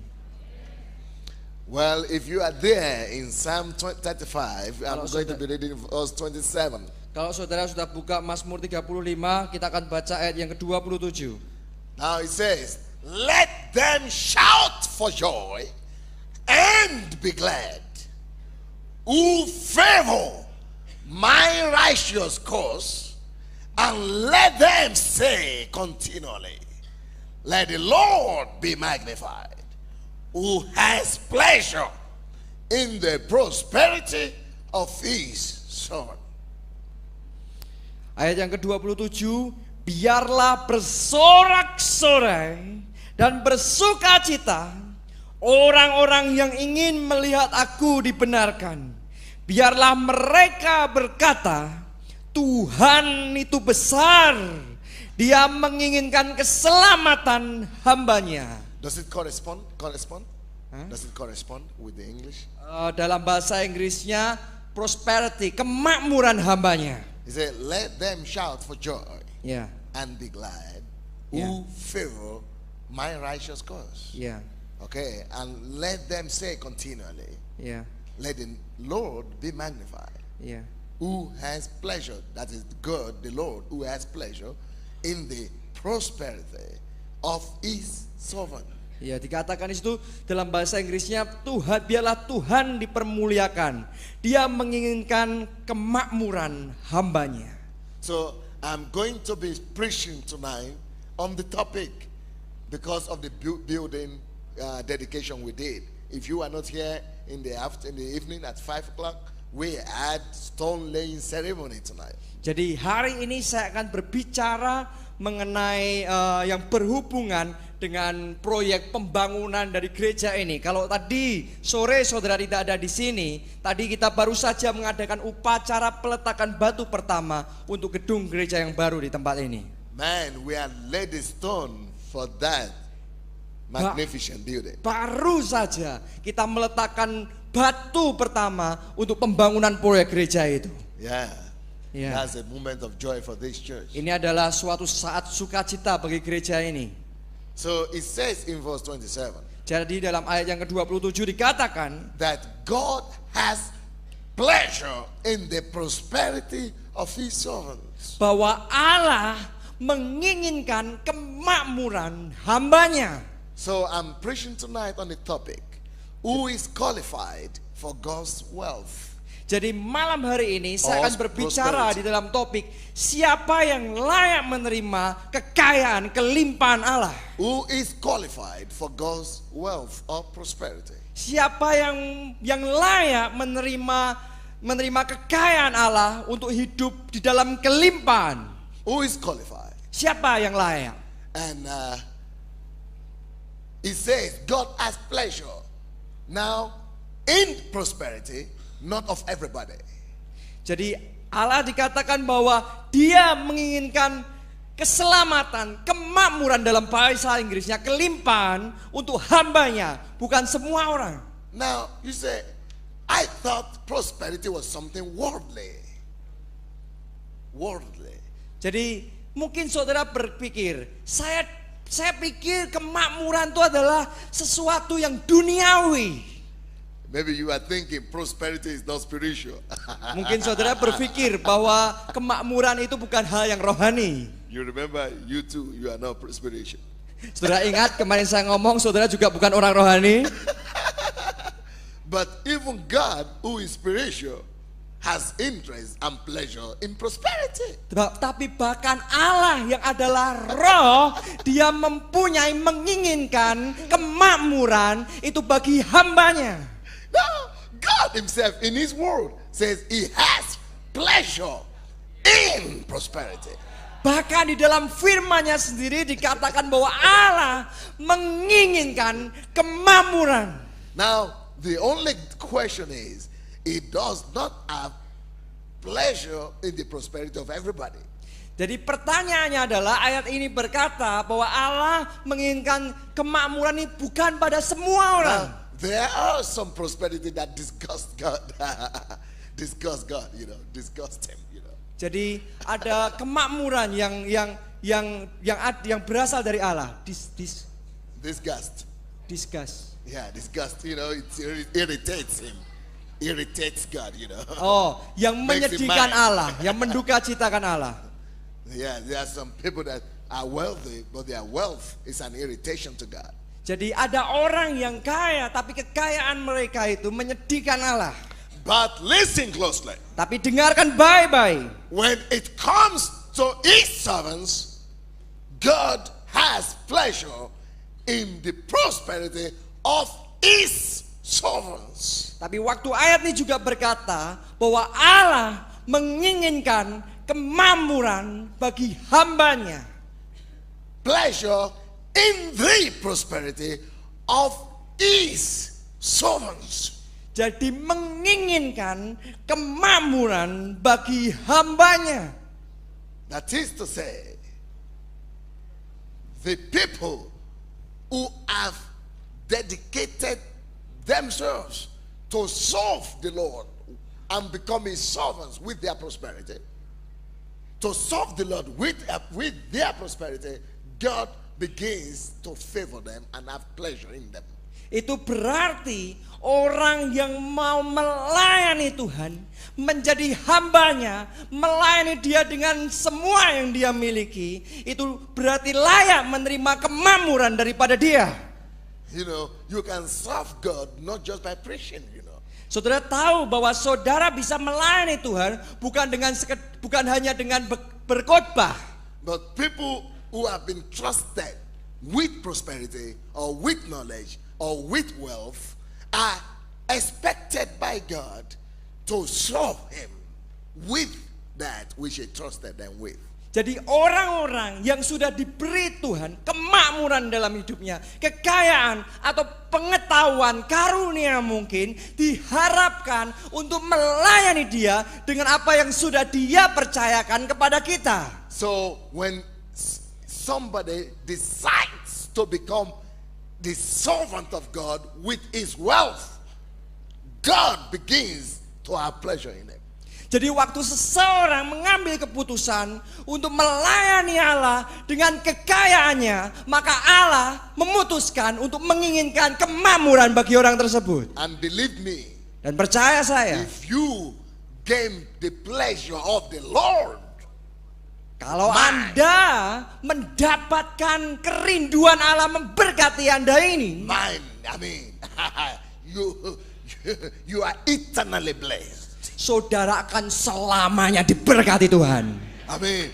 Well, if you are there in Psalm 35, I'm Kalau going to be reading verse 27. Kalau saudara sudah buka Mazmur 35, kita akan baca ayat yang ke-27. Now it says, let them shout for joy and be glad, who favor my righteous cause, and let them say continually, let the Lord be magnified, who has pleasure in the prosperity of his son. Ayat yang ke-27, biarlah bersorak-sorai Dan bersukacita orang-orang yang ingin melihat aku dibenarkan. Biarlah mereka berkata, Tuhan itu besar. Dia menginginkan keselamatan hambanya. Does it correspond? Does it correspond with the English? Dalam bahasa Inggrisnya prosperity, kemakmuran hambanya. He said, let them shout for joy Ya, and be glad Yeah. who favor my righteous cause. ya, Okay, and let them say continually, ya, let the Lord be magnified, ya. who has pleasure, that is God, the Lord, who has pleasure in the prosperity of his servant. Ya, dikatakan di situ dalam bahasa Inggrisnya, Tuhan, biarlah Tuhan dipermuliakan. Dia menginginkan kemakmuran hambanya. So I'm going to be preaching tonight on the topic because of the building dedication we did. If you are not here in the evening at 5 o'clock, we had stone laying ceremony tonight. Jadi hari ini saya akan berbicara mengenai yang berhubungan dengan proyek pembangunan dari gereja ini. Kalau tadi sore saudara tidak ada di sini, tadi kita baru saja mengadakan upacara peletakan batu pertama untuk gedung gereja yang baru di tempat ini. Man, we have laid the stone for that magnificent building. Baru saja kita meletakkan batu pertama untuk pembangunan proyek gereja itu. Yeah. Yeah. That's a moment of joy for this church. Ini adalah suatu saat sukacita bagi gereja ini. So it says in verse 27 Jadi dalam ayat yang ke-27 dikatakan that God has pleasure in the prosperity of his servants. bahwa Allah menginginkan kemakmuran hambanya. So I'm preaching tonight on the topic, who is qualified for God's wealth? Jadi malam hari ini saya akan Oh, berbicara prosperity. di dalam topik siapa yang layak menerima kekayaan kelimpahan Allah. Who is qualified for God's wealth or prosperity? Siapa yang layak menerima kekayaan Allah untuk hidup di dalam kelimpahan? Who is qualified? Siapa yang layak? And it says God has pleasure now in prosperity, not of everybody. Jadi Allah dikatakan bahwa Dia menginginkan keselamatan, kemakmuran dalam bahasa Inggrisnya, kelimpahan untuk hambanya, bukan semua orang. Now you say, I thought prosperity was something worldly. Worldly. Jadi mungkin saudara berpikir, saya pikir kemakmuran itu adalah sesuatu yang duniawi. Maybe you are thinking prosperity is not spiritual. Mungkin saudara berpikir bahwa kemakmuran itu bukan hal yang rohani. You remember, you too, you are not spiritual. Saudara ingat kemarin saya ngomong saudara juga bukan orang rohani. But even God, who is spiritual, has interest and pleasure in prosperity. Tapi bahkan Allah yang adalah roh, Dia menginginkan kemakmuran itu bagi hambanya. Now, God himself in his word says he has pleasure in prosperity. Bahkan di dalam firman-Nya sendiri dikatakan bahwa Allah menginginkan kemakmuran. Now, the only question is, he does not have pleasure in the prosperity of everybody. Jadi pertanyaannya adalah ayat ini berkata bahwa Allah menginginkan kemakmuran ini bukan pada semua orang. Now, there are some prosperity that disgust God. Disgust God, disgust him, Jadi ada kemakmuran yang berasal dari Allah. Disgust. Disgust. Yeah, disgust, it irritates him. Irritates God, Oh, yang Makes him menyedihkan mad. Allah, yang menduka citakan Allah. Yeah, there are some people that are wealthy, but their wealth is an irritation to God. Jadi ada orang yang kaya tapi kekayaan mereka itu menyedihkan Allah. But listen closely. Tapi dengarkan baik-baik. When it comes to his servants, God has pleasure in the prosperity of his servants. Tapi waktu ayat ini juga berkata bahwa Allah menginginkan kemakmuran bagi hambanya. Pleasure in the prosperity of his servants. Jadi menginginkan kemakmuran bagi hambanya. That is to say, the people who have dedicated themselves to serve the Lord and become his servants with their prosperity, to serve the Lord with their prosperity, God begins to favor them and have pleasure in them. Itu berarti orang yang mau melayani Tuhan, menjadi hambanya, melayani dia dengan semua yang dia miliki, itu berarti layak menerima kemakmuran daripada dia. You know, you can serve God not just by preaching, you know. Saudara tahu bahwa saudara bisa melayani Tuhan bukan hanya dengan berkhotbah. But people who have been trusted with prosperity or with knowledge or with wealth are expected by God to serve him with that which he trusted them with. Jadi orang-orang yang sudah diberi Tuhan kemakmuran dalam hidupnya, kekayaan atau pengetahuan, karunia mungkin, diharapkan untuk melayani dia dengan apa yang sudah dia percayakan kepada kita. So when somebody decides to become the servant of God with his wealth, God begins to have pleasure in him. Jadi waktu seseorang mengambil keputusan untuk melayani Allah dengan kekayaannya, maka Allah memutuskan untuk menginginkan kemakmuran bagi orang tersebut. And believe me, Dan percaya saya, if you gain the pleasure of the Lord, kalau Anda mendapatkan kerinduan Allah memberkati Anda ini, mine, I mean, you are eternally blessed. saudara akan selamanya diberkati Tuhan. I mean,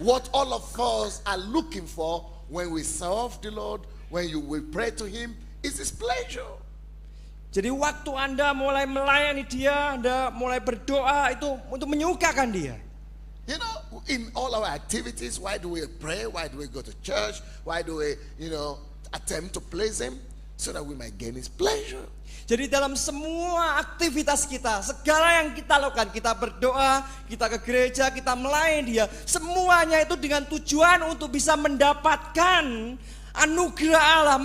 what all of us are looking for when we serve the Lord, when you will pray to him, is his pleasure. Jadi waktu Anda mulai melayani dia, Anda mulai berdoa itu untuk menyukakan dia. You know, in all our activities, why do we pray? Why do we go to church? Why do we, attempt to please him? So that we might gain his pleasure. Jadi dalam semua aktivitas kita, segala yang kita lakukan, kita berdoa, kita ke gereja, kita melayani dia, semuanya itu dengan tujuan untuk bisa mendapatkan anugerah Allah,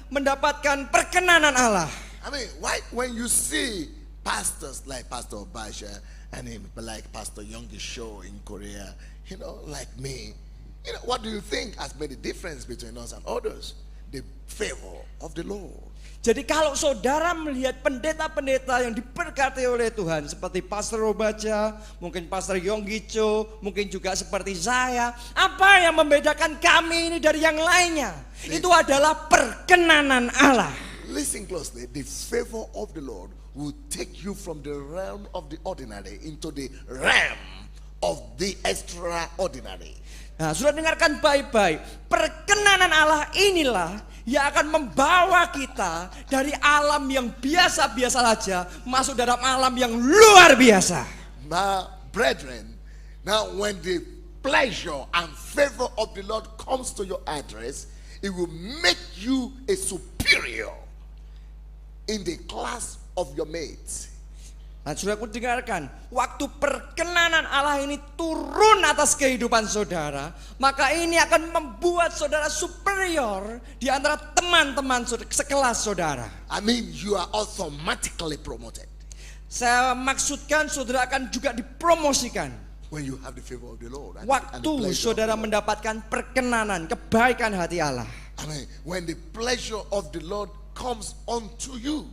mendapatkan perkenanan Allah. I mean, why when you see pastors like Pastor Basha and him, like Pastor Yonggi Sho in Korea, like me, what do you think has made a difference between us and others? The favor of the Lord. Jadi kalau saudara melihat pendeta-pendeta yang diberkati oleh Tuhan seperti Pastor Obaja, mungkin Pastor Yonggi Cho, mungkin juga seperti saya, apa yang membedakan kami ini dari yang lainnya? Itu adalah perkenanan Allah. Listen closely, the favor of the Lord will take you from the realm of the ordinary into the realm of the extraordinary. Nah, sudah dengarkan baik-baik. Perkenanan Allah inilah yang akan membawa kita dari alam yang biasa-biasa saja masuk dalam alam yang luar biasa. My brethren, now when the pleasure and favor of the Lord comes to your address, it will make you a superior in the class of your mates. Nah, saudaraku dengarkan, waktu perkenanan Allah ini turun atas kehidupan saudara, maka ini akan membuat saudara superior di antara teman-teman sekelas saudara. I mean, you are automatically promoted. Saya maksudkan saudara akan juga dipromosikan. When you have the favor of the Lord. Waktu saudara mendapatkan perkenanan, kebaikan hati Allah. I mean, when the pleasure of the Lord comes unto you.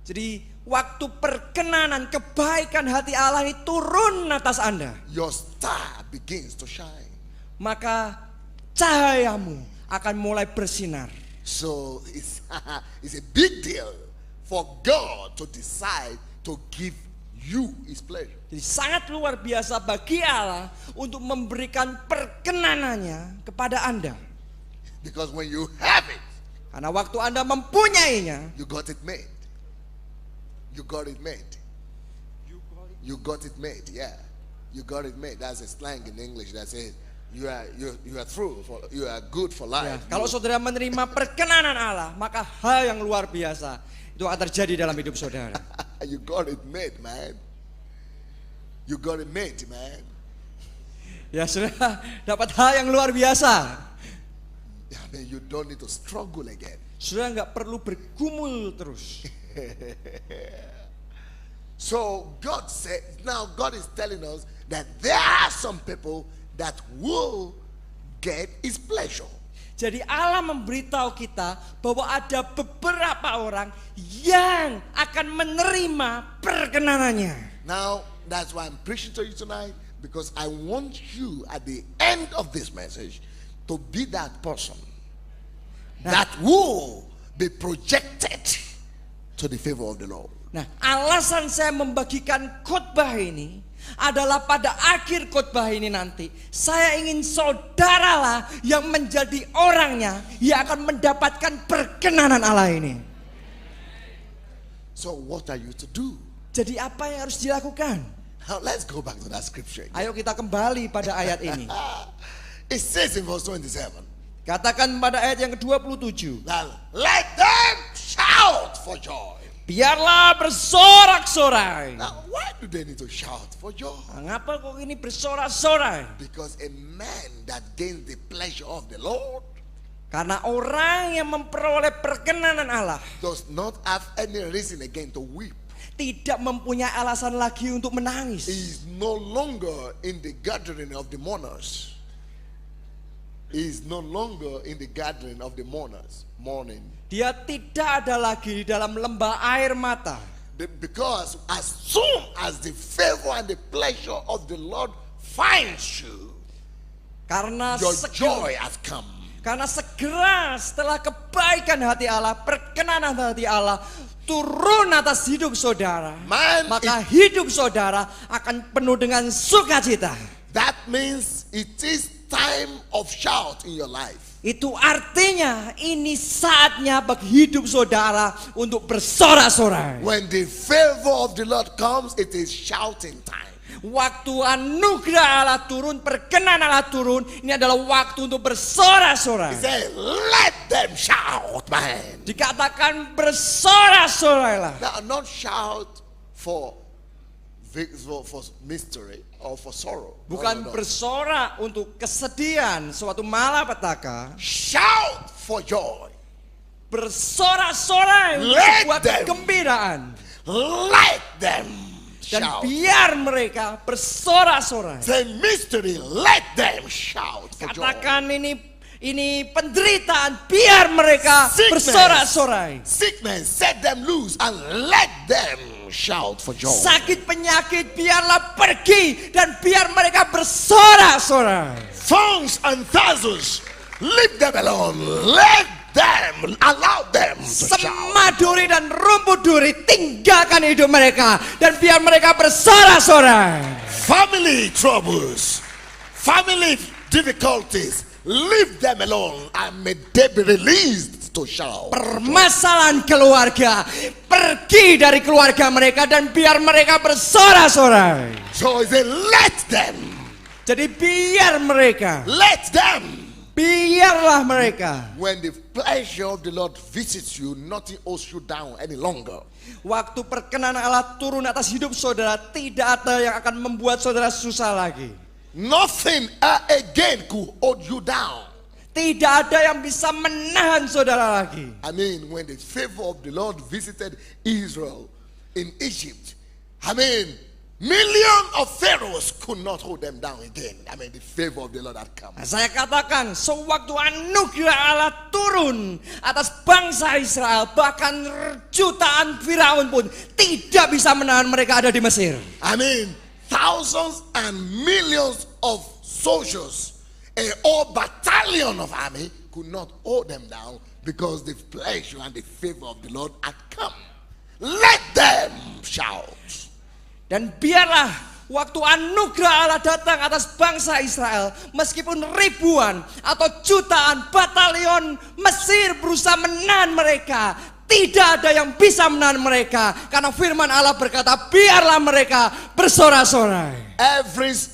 Jadi waktu perkenanan, kebaikan hati Allah ini turun atas Anda, your star begins to shine. Maka cahayamu akan mulai bersinar. So it's a big deal for God to decide to give you his pleasure. Jadi sangat luar biasa bagi Allah untuk memberikan perkenanannya kepada Anda. Because when you have it, karena waktu Anda mempunyainya, you got it made. You got it made. You got it made, yeah. You got it made. That's a slang in English that says you are through. You are good for Ya, life. kalau saudara menerima perkenanan Allah, maka hal yang luar biasa itu akan terjadi dalam hidup saudara. You got it made, man. You got it made, man. Ya, saudara dapat hal yang luar biasa. I mean, you don't need to struggle again. Saudara nggak perlu bergumul terus. So God said, now God is telling us that there are some people that will get His pleasure. Jadi Allah memberitahu kita bahwa ada beberapa orang yang akan menerima perkenanannya. Now, that's why I'm preaching to you tonight, because I want you at the end of this message to be that person that will be projected to the favor of the Lord. Nah, alasan saya membagikan khotbah ini adalah pada akhir khotbah ini nanti saya ingin saudaralah yang menjadi orangnya yang akan mendapatkan perkenanan Allah ini. So what are you to do? Jadi apa yang harus dilakukan? Now let's go back to that scripture. Ayo kita kembali pada ayat ini. It says in verse 27, Katakan pada ayat yang ke-27. now let them shout for joy. Biarlah bersorak-sorai. Now why do they need to shout for joy? Mengapa kok ini bersorak-sorai? Because a man that gains the pleasure of the Lord Karena orang yang memperoleh perkenanan Allah does not have any reason again to weep. tidak mempunyai alasan lagi untuk menangis. He is no longer in the gathering of the mourners. He is no longer in the gathering of the mourners, mourning. Dia tidak ada lagi di dalam lembah air mata. Because as soon as the favor and the pleasure of the Lord finds you, Karena your segera, joy has come. karena segera setelah kebaikan hati Allah, perkenanan hati Allah turun atas hidup saudara, Man, maka hidup saudara akan penuh dengan sukacita. That means it is time of shout in your life. Itu artinya ini saatnya bagi hidup saudara untuk bersorak-sorai. When the favor of the Lord comes, it is shouting time. Waktu anugerah Allah turun, perkenanan Allah turun, ini adalah waktu untuk bersorak-sorai. He said, let them shout, man. Dikatakan bersorak-sorailah. Now, not shout for mystery or for sorrow. Bukan No. bersorak untuk kesedihan, suatu malapetaka. Shout for joy. Bersorak-sorai untuk Let sebuah them. kegembiraan. Let them Dan shout. biar mereka bersorak-sorai. Say mystery, let them shout for joy. Katakan ini penderitaan, biar mereka bersorak-sorai. Sickness, set them loose and let them shout for joy. Sakit penyakit biarlah pergi dan biar mereka bersorak-sorai. Thorns and thistles, leave them alone. Let them, allow them to shout. Semaduri dan rumput duri tinggalkan hidup mereka dan biar mereka bersorak-sorai. Family troubles, family difficulties, leave them alone and may they be released to shout. Permasalahan keluarga, pergi dari keluarga mereka dan biar mereka bersorak-sorai. So he said, let them, Jadi biar mereka, let them. biarlah mereka. When the pleasure of the Lord visits you, nothing holds you down any longer. Waktu perkenanan Allah turun atas hidup saudara, tidak ada yang akan membuat saudara susah lagi. Nothing again could hold you down. Tidak ada yang bisa menahan saudara lagi. I mean, when the favor of the Lord visited Israel in Egypt, I mean, millions of pharaohs could not hold them down again. I mean, the favor of the Lord had come. Nah, saya katakan, sewaktu anugerah Allah turun atas bangsa Israel, bahkan jutaan Firaun pun tidak bisa menahan mereka ada di Mesir. I mean, thousands and millions of soldiers, a whole battalion of army could not hold them down because the pleasure and the favor of the Lord had come. Let them shout. Dan biarlah waktu anugerah Allah datang atas bangsa Israel, meskipun ribuan atau jutaan batalion Mesir berusaha menahan mereka, tidak ada yang bisa menahan mereka. Karena firman Allah berkata, biarlah mereka bersorak-sorai.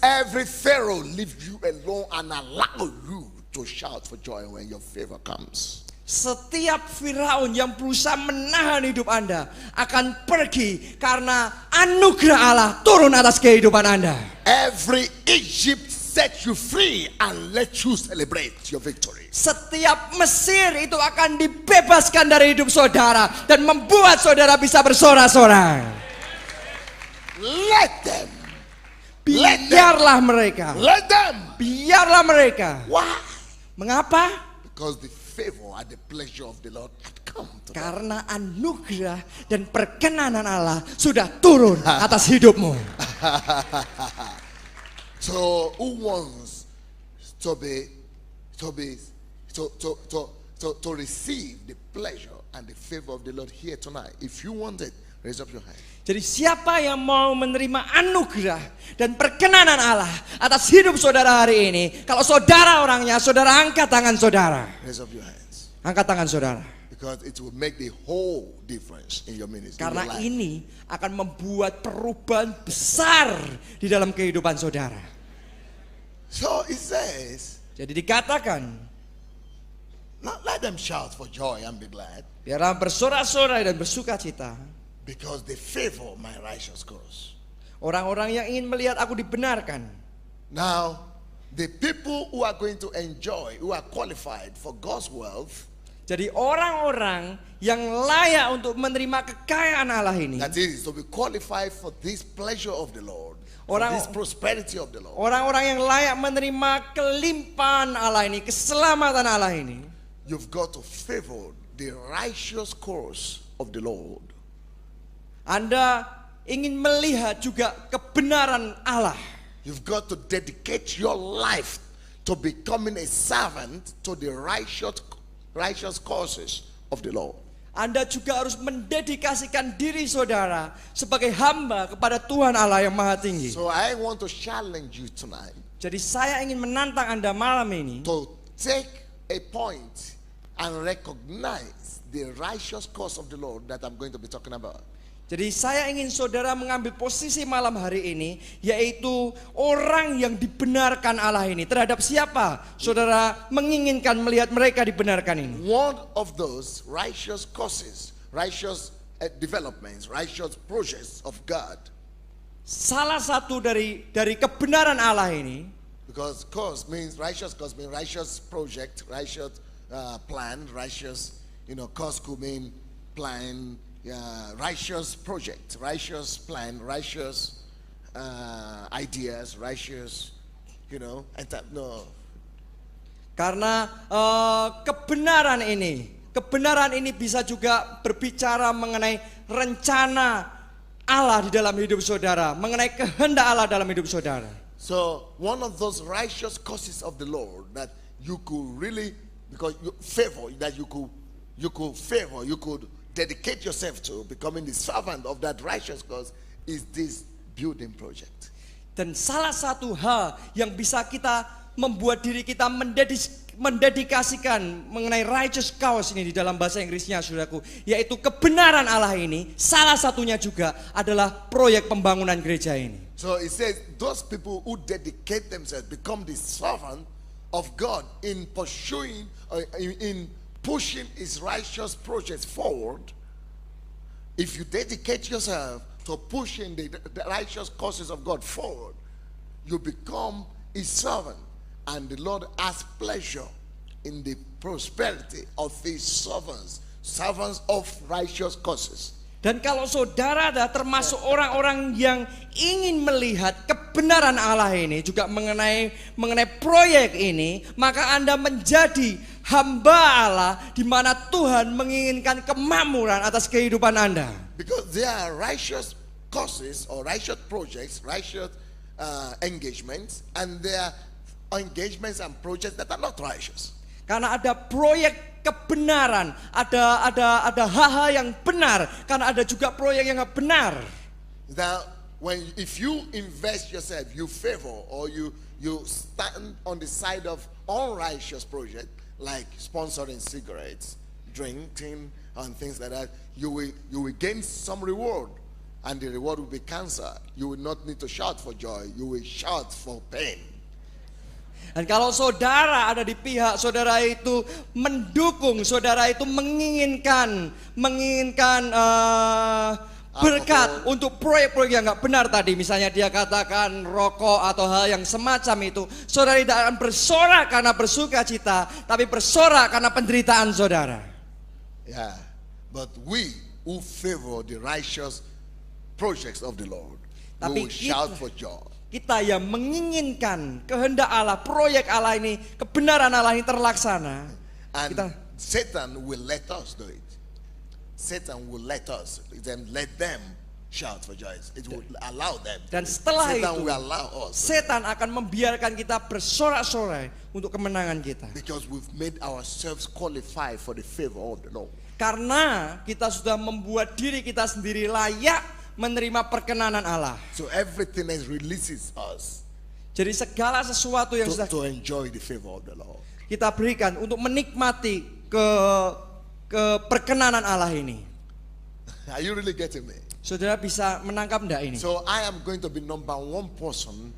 Every Pharaoh leave you alone and allow you to shout for joy when your favor comes. Setiap Firaun yang berusaha menahan hidup Anda akan pergi karena anugerah Allah turun atas kehidupan Anda. Every Egypt set you free and let you celebrate your victory. Setiap Mesir itu akan dibebaskan dari hidup saudara dan membuat saudara bisa bersorak-sorai. Let them. Biarlah mereka. Let them. Biarlah mereka. Why? Mengapa? Because the favor and the pleasure of the Lord had come to them. Karena anugerah dan perkenanan Allah sudah turun atas hidupmu. So who wants to receive the pleasure and the favor of the Lord here tonight? If you want it, raise up your hand. Jadi siapa yang mau menerima anugerah dan perkenanan Allah atas hidup saudara hari ini? Kalau saudara orangnya, saudara angkat tangan saudara. Raise up your hands. Angkat tangan saudara. Because it will make the whole difference in your ministry. Karena ini akan membuat perubahan besar di dalam kehidupan saudara. So it says, jadi dikatakan, not let them shout for joy and be glad, biarlah bersorak-sorai dan bersuka cita, because they favor my righteous cause. orang-orang yang ingin melihat aku dibenarkan. Now, the people who are going to enjoy, who are qualified for God's wealth, jadi orang-orang yang layak untuk menerima kekayaan Allah ini, that is to be qualified for this pleasure of the Lord, for this prosperity of the Lord. Orang-orang yang layak menerima kelimpahan Allah ini, keselamatan Allah ini, You've got to favor the righteous course of the Lord. Anda ingin melihat juga kebenaran Allah. You've got to dedicate your life to becoming a servant to the righteous causes of the Lord. Anda juga harus mendedikasikan diri saudara sebagai hamba kepada Tuhan Allah yang Maha Tinggi. So I want to challenge you tonight. Jadi saya ingin menantang Anda malam ini To take a point and recognize the righteous cause of the Lord that I'm going to be talking about. Jadi saya ingin saudara mengambil posisi malam hari ini, yaitu orang yang dibenarkan Allah ini. Terhadap siapa saudara menginginkan melihat mereka dibenarkan ini? One of those righteous causes, righteous developments, righteous projects of God. Salah satu dari kebenaran Allah ini, Because cause means righteous project, righteous plan, righteous, cause could mean plan, righteous project, righteous plan, righteous ideas, righteous, karena kebenaran ini bisa juga berbicara mengenai rencana Allah di dalam hidup saudara, mengenai kehendak Allah dalam hidup saudara. So one of those righteous causes of the Lord that you could really, because you favor, that you could favor, you could dedicate yourself to becoming the servant of that righteous cause, is this building project. Dan salah satu hal yang bisa kita membuat diri kita mendedikasikan mengenai righteous cause ini di dalam bahasa Inggrisnya, saudaraku, yaitu kebenaran Allah ini, salah satunya juga adalah proyek pembangunan gereja ini. So it says those people who dedicate themselves become the servant of God in pursuing, in pushing his righteous projects forward. If you dedicate yourself to pushing the righteous causes of God forward, you become his servant, and the Lord has pleasure in the prosperity of his servants of righteous causes. Dan kalau saudara ada termasuk orang-orang yang ingin melihat kebenaran Allah ini, juga mengenai proyek ini, maka Anda menjadi hamba Allah di mana Tuhan menginginkan kemakmuran atas kehidupan Anda. Because there are righteous causes or righteous projects, righteous engagements, and there are engagements and projects that are not righteous. Karena ada proyek kebenaran, ada hal-hal yang benar, karena ada juga proyek yang nggak benar. Now, if you invest yourself, you favor or you stand on the side of unrighteous project, like sponsoring cigarettes, drinking, and things like that, you will gain some reward. And the reward will be cancer. You will not need to shout for joy. You will shout for pain. Dan kalau saudara ada di pihak saudara itu mendukung, saudara itu menginginkan berkat untuk proyek-proyek yang nggak benar tadi, misalnya dia katakan rokok atau hal yang semacam itu, saudara tidak akan bersorak karena bersuka cita, tapi bersorak karena penderitaan saudara. Yeah, but we who favor the righteous projects of the Lord, we will shout for joy. Kita yang menginginkan kehendak Allah, proyek Allah ini, kebenaran Allah ini terlaksana. And Satan will let us do it. Satan will let us, then let them shout for joy. It will allow them. Dan setelah Satan itu, will allow us. Setan akan membiarkan kita bersorak-sorai untuk kemenangan kita. Because we've made ourselves qualified for the favor of the Lord. Karena kita sudah membuat diri kita sendiri layak menerima perkenanan Allah. So everything that releases us. Jadi segala sesuatu yang sudah to enjoy the favor of the Lord. Kita berikan untuk menikmati ke perkenanan Allah ini. Are you really getting me? Saudara bisa menangkap enggak ini? So I am going to be number one person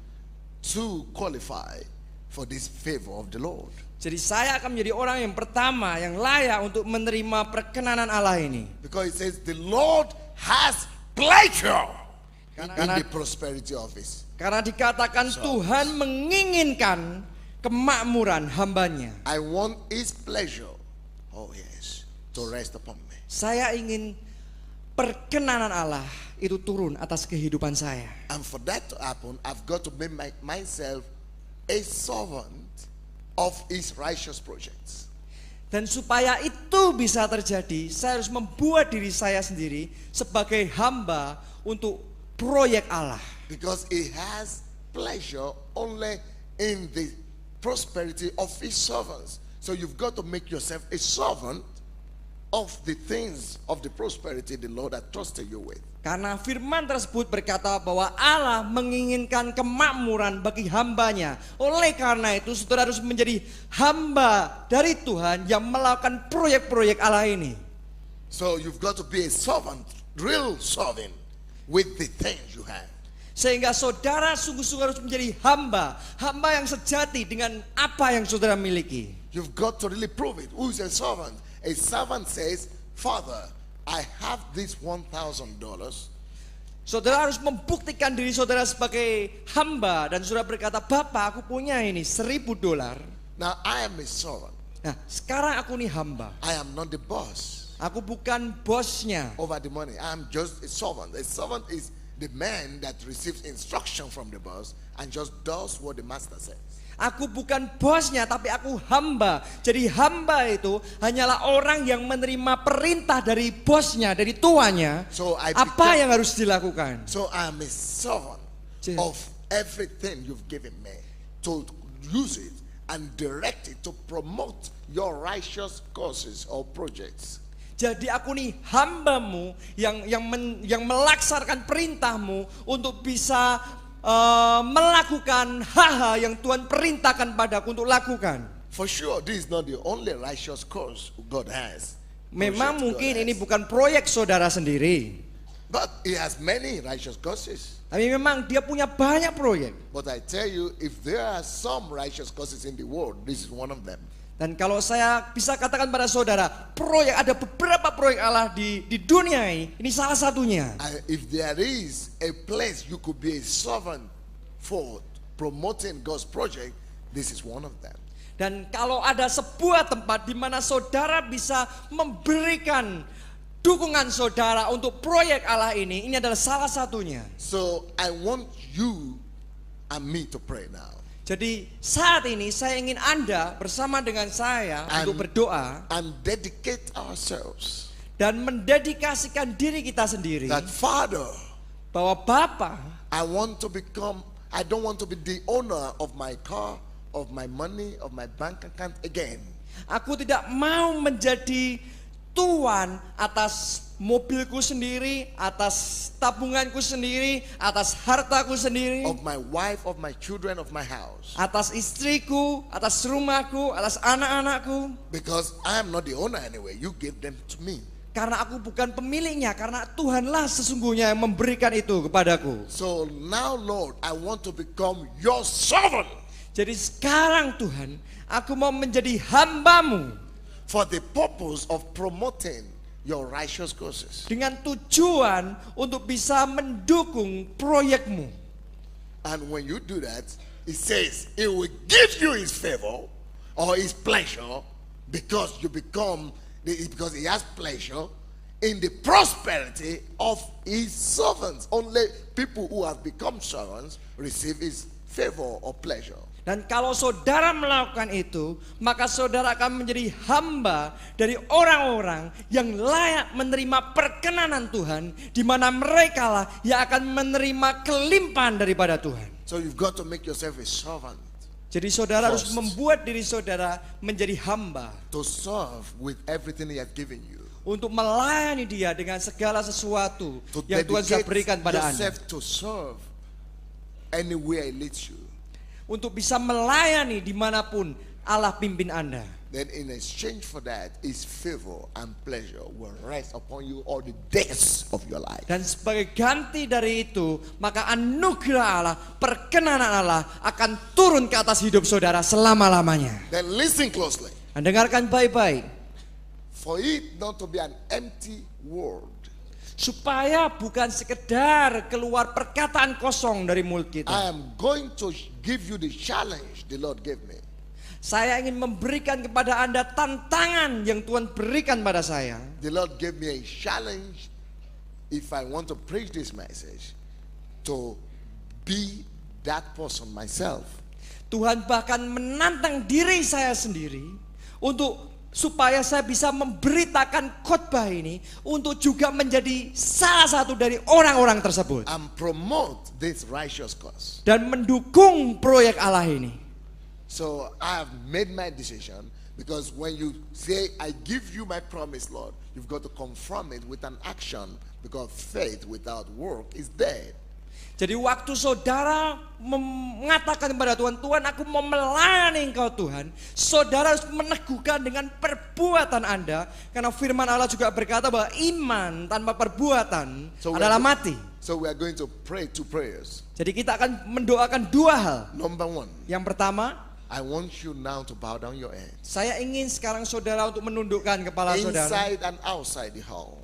to qualify for this favor of the Lord. Jadi saya akan menjadi orang yang pertama yang layak untuk menerima perkenanan Allah ini. Because it says the Lord has pleasure in the prosperity of His. Karena dikatakan Tuhan menginginkan kemakmuran hambanya. I want His pleasure. Oh yes, to rest upon me. Saya ingin perkenanan Allah itu turun atas kehidupan saya. And for that to happen, I've got to make myself a servant of His righteous projects. Dan supaya itu bisa terjadi, saya harus membuat diri saya sendiri sebagai hamba untuk proyek Allah. Because He has pleasure only in the prosperity of His servants. So you've got to make yourself a servant of the things of the prosperity the Lord has trusted you with. Karena firman tersebut berkata bahwa Allah menginginkan kemakmuran bagi hambanya. Oleh karena itu saudara harus menjadi hamba dari Tuhan yang melakukan proyek-proyek Allah ini. So you've got to be a servant, real servant with the things you have. Sehingga saudara sungguh-sungguh harus menjadi hamba yang sejati dengan apa yang saudara miliki. You've got to really prove it. Who is a servant? A servant says, Father, I have this $1,000. Saudara harus membuktikan diri saudara sebagai hamba dan saudara berkata, Bapak, aku punya ini $1,000. Now I am a servant. Nah, sekarang aku nih hamba. I am not the boss. Aku bukan bosnya. Over the money. I am just a servant. A servant is the man that receives instruction from the boss and just does what the master says. Aku bukan bosnya, tapi aku hamba. Jadi hamba itu hanyalah orang yang menerima perintah dari bosnya, dari tuannya. So apa yang harus dilakukan? So I am a servant of everything you've given me, to use it and direct it to promote your righteous causes or projects. Jadi aku nih hambamu yang melaksanakan perintahmu untuk bisa melakukan hal-hal yang Tuhan perintahkan padaku untuk lakukan. For sure, this is not the only righteous cause God has. Memang mungkin ini bukan proyek saudara sendiri. But He has many righteous causes. Tapi memang Dia punya banyak proyek. But I tell you, if there are some righteous causes in the world, this is one of them. Dan kalau saya bisa katakan pada saudara, ada beberapa proyek Allah di dunia ini salah satunya. If there is a place you could be a servant for promoting God's project, this is one of them. Dan kalau ada sebuah tempat di mana saudara bisa memberikan dukungan saudara untuk proyek Allah ini adalah salah satunya. So I want you and me to pray now. Jadi saat ini saya ingin Anda bersama dengan saya untuk berdoa and dedicate ourselves, dan mendedikasikan diri kita sendiri. That Father, bahwa Bapa, I don't want to be the owner of my car, of my money, of my bank account again. Aku tidak mau menjadi tuan atas mobilku sendiri, atas tabunganku sendiri, atas hartaku sendiri, of my wife, of my children, of my house. atas istriku, atas rumahku, atas anak-anakku. Because I am not the owner anyway. You give them to me. Karena aku bukan pemiliknya, karena Tuhanlah sesungguhnya yang memberikan itu kepadaku. So now, Lord, I want to become your servant Jadi sekarang Tuhan, aku mau menjadi hambamu for the purpose of promoting your righteous causes. dengan tujuan untuk bisa mendukung proyekmu. And when you do that, it says it will give you his favor or his pleasure because you become, because he has pleasure in the prosperity of his servants. Only people who have become servants receive his favor or pleasure. Dan kalau saudara melakukan itu, maka saudara akan menjadi hamba dari orang-orang yang layak menerima perkenanan Tuhan, di mana mereka lah yang akan menerima kelimpahan daripada Tuhan. So you've got to make yourself a servant Jadi saudara harus First. membuat diri saudara menjadi hamba to serve with everything he has given you. untuk melayani dia dengan segala sesuatu To yang Tuhan sudah dedicate berikan pada Anda. yourself to serve anywhere he leads you. Untuk bisa melayani dimanapun Allah pimpin Anda. Then in exchange for that, his favor and pleasure will rest upon you all the days of your life. Dan sebagai ganti dari itu, maka anugerah Allah, perkenanan Allah akan turun ke atas hidup saudara selama-lamanya. Then listen closely. Dan dengarkan baik-baik. For it not to be an empty word, Supaya bukan sekedar keluar perkataan kosong dari mulut I kita. am going to give you the challenge the Lord gave me. Saya ingin memberikan kepada Anda tantangan yang Tuhan berikan pada saya. The Lord gave me a challenge if I want to preach this message to be that person myself. Tuhan bahkan menantang diri saya sendiri untuk supaya saya bisa memberitakan khotbah ini untuk juga menjadi salah satu dari orang-orang tersebut And promote this righteous cause. dan mendukung proyek Allah ini. So I have made my decision because when you say, I give you my promise, Lord, you've got to confirm it with an action because faith without work is dead. Jadi waktu saudara mengatakan kepada Tuhan, Tuhan aku mau melayani Engkau Tuhan, saudara harus meneguhkan dengan perbuatan Anda. Karena firman Allah juga berkata bahwa iman tanpa perbuatan adalah mati. So we are going to pray two prayers. Jadi kita akan mendoakan dua hal. Number one, Yang pertama, I want you now to bow down your head. saya ingin sekarang saudara untuk menundukkan kepala saudara. Inside and outside the hall.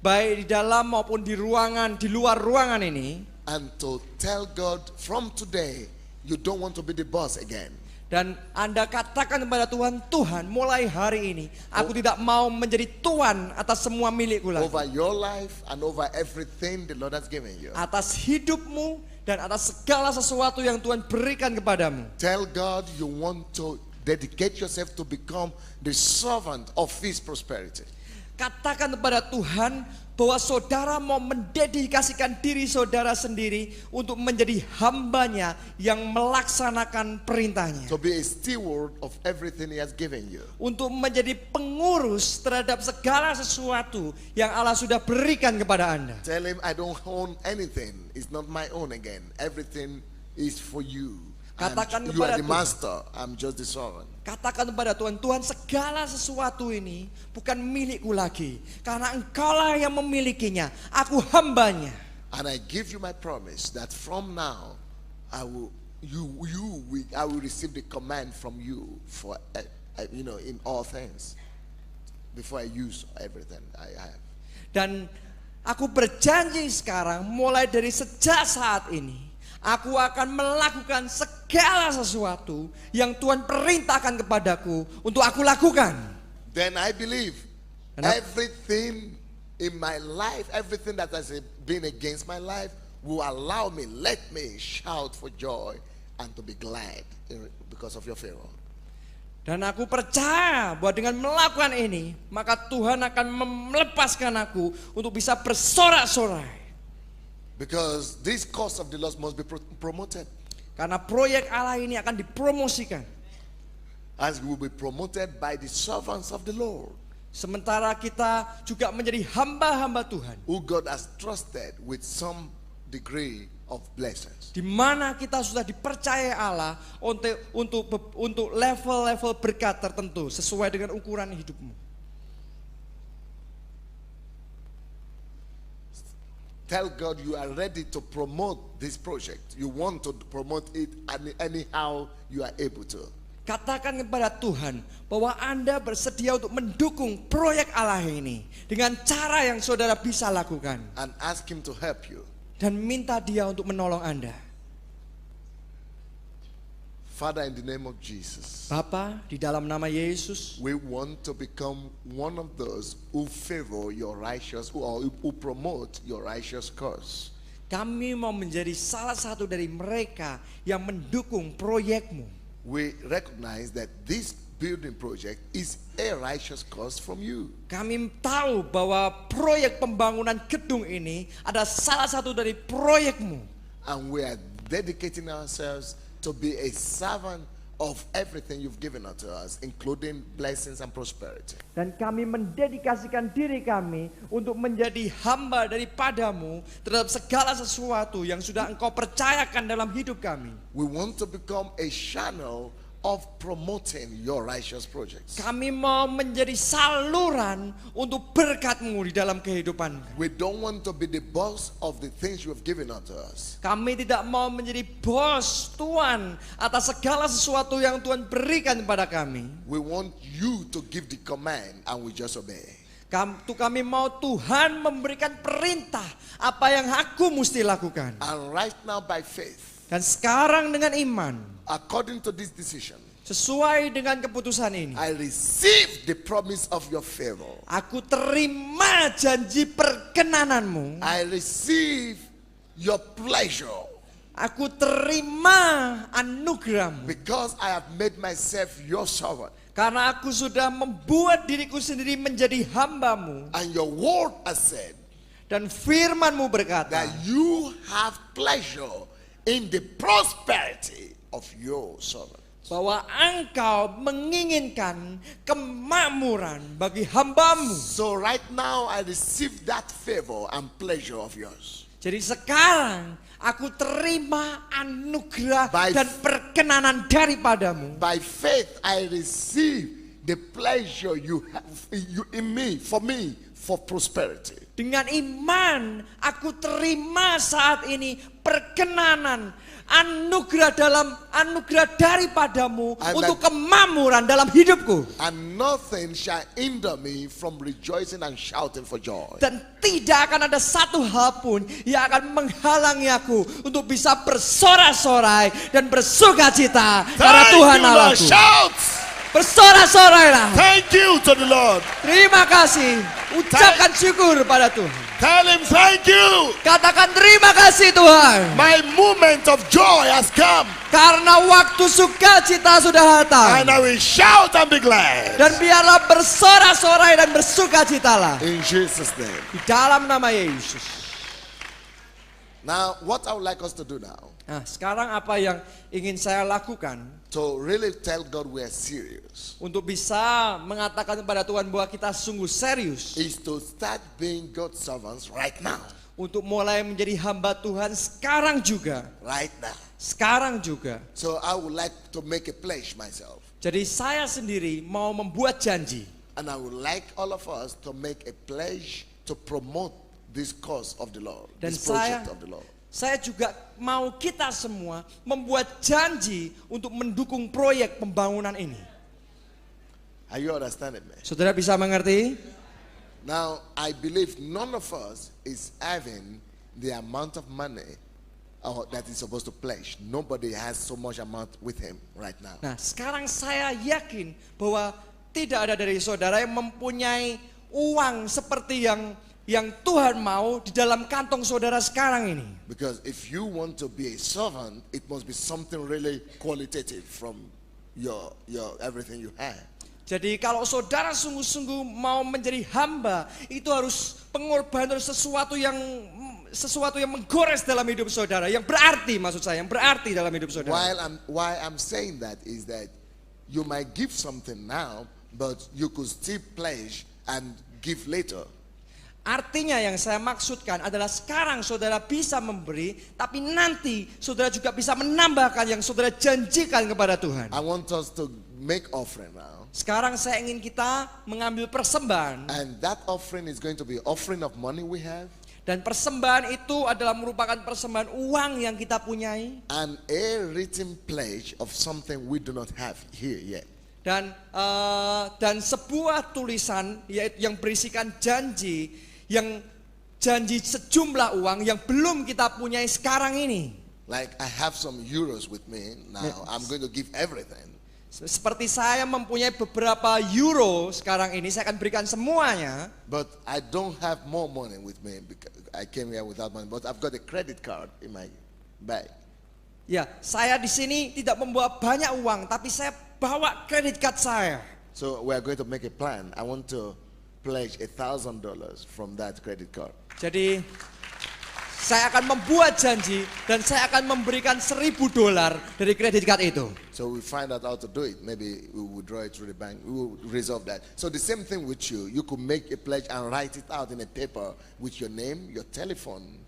Baik di dalam maupun di ruangan, di luar ruangan ini. And to tell God from today, you don't want to be the boss again. Dan Anda katakan kepada Tuhan, Tuhan mulai hari ini aku tidak mau menjadi tuan atas semua milikku lagi. Over your life and over everything the Lord has given you. Atas hidupmu dan atas segala sesuatu yang Tuhan berikan kepadamu. Tell God you want to dedicate yourself to become the servant of His prosperity. Katakan kepada Tuhan bahwa saudara mau mendedikasikan diri saudara sendiri untuk menjadi hambanya yang melaksanakan perintahnya. To be a steward of everything He has given you. Untuk menjadi pengurus terhadap segala sesuatu yang Allah sudah berikan kepada Anda. Tell Him I don't own anything. It's not my own again. Everything is for you. Katakan You are kepada the Tuhan. master. I'm just the servant. Katakan kepada Tuhan, Tuhan segala sesuatu ini bukan milikku lagi. Karena Engkaulah yang memilikinya, aku hambanya. And I give you my promise that from now I will receive the command from you for in all things before I use everything I have. Dan aku berjanji sekarang mulai dari sejak saat ini aku akan melakukan segala sesuatu yang Tuhan perintahkan kepadaku untuk aku lakukan. Then I believe everything in my life, everything that has been against my life will allow me, let me shout for joy and to be glad because of your favor. Dan aku percaya bahwa dengan melakukan ini, maka Tuhan akan melepaskan aku untuk bisa bersorak-sorai. Because this cause of the lost must be promoted. Karena proyek Allah ini akan dipromosikan. As we will be promoted by the servants of the Lord. Sementara kita juga menjadi hamba-hamba Tuhan. who God has trusted with some degree of blessings. Di mana kita sudah dipercaya Allah untuk level-level berkat tertentu sesuai dengan ukuran hidupmu. Tell God you are ready to promote this project. You want to promote it anyhow you are able to. Katakan kepada Tuhan bahwa Anda bersedia untuk mendukung proyek Allah ini dengan cara yang saudara bisa lakukan. And ask Him to help you. Dan minta Dia untuk menolong Anda. Father, in the name of Jesus, Bapa, di dalam nama Yesus, we want to become one of those who favor your righteous, or who promote your righteous cause. kami mau menjadi salah satu dari mereka yang mendukung proyekmu. We recognize that this building project is a righteous cause from you. Kami tahu bahwa proyek pembangunan gedung ini adalah salah satu dari proyekmu. And we are dedicating ourselves to be a servant of everything you've given unto us, including blessings and prosperity. Dan kami mendedikasikan diri kami untuk menjadi hamba daripadamu terhadap segala sesuatu yang sudah engkau percayakan dalam hidup kami. We want to become a channel of promoting your righteous projects. Kami mau menjadi saluran untuk berkat-Mu di dalam kehidupan. We don't want to be the boss of the things you have given unto us. Kami tidak mau menjadi bos, tuan atas segala sesuatu yang Tuhan berikan kepada kami. We want you to give the command and we just obey. Kami mau Tuhan memberikan perintah apa yang aku mesti lakukan. And right now by faith, Dan sekarang dengan iman, according to this decision, sesuai dengan keputusan ini, I receive the promise of your favor. aku terima janji perkenananmu. I receive your pleasure Aku terima anugerahmu. because I have made myself your servant. Karena aku sudah membuat diriku sendiri menjadi hambamu. And your word has said Dan firmanmu berkata, that you have pleasure in the prosperity of your servant. bahwa engkau menginginkan kemakmuran bagi hambamu. So right now I receive that favor and pleasure of yours. Jadi sekarang aku terima anugerah By- dan perkenanan daripadamu. By faith I receive the pleasure you have in me, for prosperity. Dengan iman aku terima saat ini perkenanan anugerah daripadamu And untuk kemakmuran dalam hidupku. And nothing shall hinder me from rejoicing and shouting for joy. Dan tidak akan ada satu hal pun yang akan menghalangi aku untuk bisa bersorak-sorai dan bersukacita karena Tuhan you, Lord. Allahku. Shout! Bersorak-sorailah. Thank you to the Lord. Terima kasih. Ucapkan syukur pada Tuhan. Tell him thank you. Katakan terima kasih Tuhan. My moment of joy has come. Karena waktu sukacita sudah datang. And I will shout and be glad. Dan biarlah bersorak-sorai dan bersukacitalah. In Jesus' name. Di dalam nama Yesus. Now, what I would like us to do now, Nah, sekarang apa yang ingin saya lakukan to really tell God we are serious, untuk bisa mengatakan kepada Tuhan bahwa kita sungguh serius is to start being God's servants right now. untuk mulai menjadi hamba Tuhan sekarang juga. Right now. Sekarang juga. So I would like to make a pledge myself. Jadi saya sendiri mau membuat janji. And I would like all of us to make a pledge to promote this cause of the Lord, Dan this project of the Lord. saya juga mau kita semua membuat janji untuk mendukung proyek pembangunan ini. Are you understanding me? Saudara bisa mengerti? Now, I believe none of us is having the amount of money that is supposed to pledge. Nobody has so much amount with him right now. Nah, sekarang saya yakin bahwa tidak ada dari saudara yang mempunyai uang seperti yang Tuhan mau di dalam kantong saudara sekarang ini. Because if you want to be a servant, it must be something really qualitative from your everything you have. Jadi kalau saudara sungguh-sungguh mau menjadi hamba, itu harus pengorbanan sesuatu yang menggores dalam hidup saudara, yang berarti maksud saya, yang berarti dalam hidup saudara. Why I'm saying that is that you might give something now, but you could still pledge and give later. Artinya yang saya maksudkan adalah sekarang saudara bisa memberi, tapi nanti saudara juga bisa menambahkan yang saudara janjikan kepada Tuhan. I want us to make offering now. Sekarang saya ingin kita mengambil persembahan. And that offering is going to be offering of money we have. Dan persembahan itu adalah merupakan persembahan uang yang kita punyai. And a written pledge of something we do not have here yet. Dan sebuah tulisan yaitu yang berisikan janji sejumlah uang yang belum kita punyai sekarang ini. Like I have some euros with me now. I'm going to give everything. Seperti saya mempunyai beberapa euro sekarang ini, saya akan berikan semuanya. But I don't have more money with me because I came here without money. But I've got a credit card in my bag. Ya, saya di sini tidak membawa banyak uang, tapi saya bawa credit card saya. So we are going to make a plan. I want to pledge $1,000 from that credit card. Jadi saya akan membuat janji dan saya akan memberikan $1,000 dari credit card itu. So we find out how to do it. Maybe we will draw it through the bank. We will resolve that. So the same thing with you. You could make a pledge and write it out in a paper with your name, your telephone.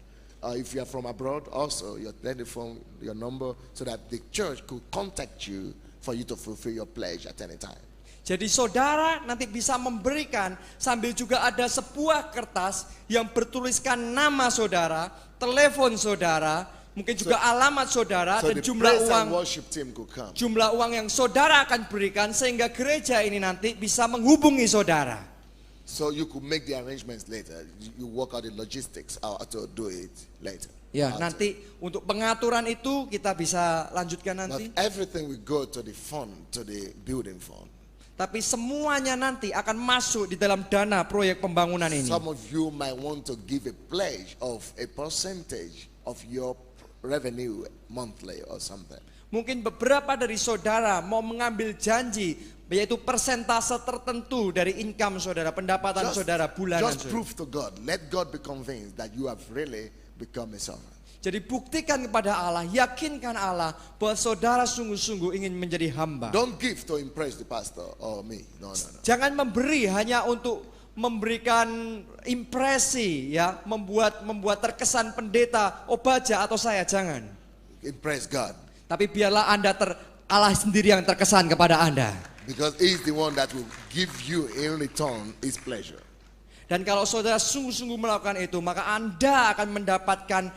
If you are from abroad, also your telephone, your number, so that the church could contact you for you to fulfill your pledge at any time. Jadi saudara nanti bisa memberikan sambil juga ada sebuah kertas yang bertuliskan nama saudara, telepon saudara, mungkin juga alamat saudara dan jumlah uang yang saudara akan berikan sehingga gereja ini nanti bisa menghubungi saudara. So you could make the arrangements later. You work out the logistics how to do it later. Ya, nanti untuk pengaturan itu kita bisa lanjutkan nanti. Not everything will go to the fund, to the building fund. Tapi semuanya nanti akan masuk di dalam dana proyek pembangunan ini. Some of you might want to give a pledge of a percentage of your revenue monthly or something. Mungkin beberapa dari saudara mau mengambil janji yaitu persentase tertentu dari income saudara, pendapatan saudara bulanan. Just prove to God, let God be convinced that you have really become a servant. Jadi buktikan kepada Allah, yakinkan Allah bahwa saudara sungguh-sungguh ingin menjadi hamba. Don't give to impress the pastor or me. No. Jangan memberi hanya untuk memberikan impresi, ya, membuat terkesan pendeta, obaja atau saya, jangan. Impress God. Tapi biarlah Allah sendiri yang terkesan kepada Anda. Because He is the one that will give you in return His pleasure. Dan kalau saudara sungguh-sungguh melakukan itu, maka Anda akan mendapatkan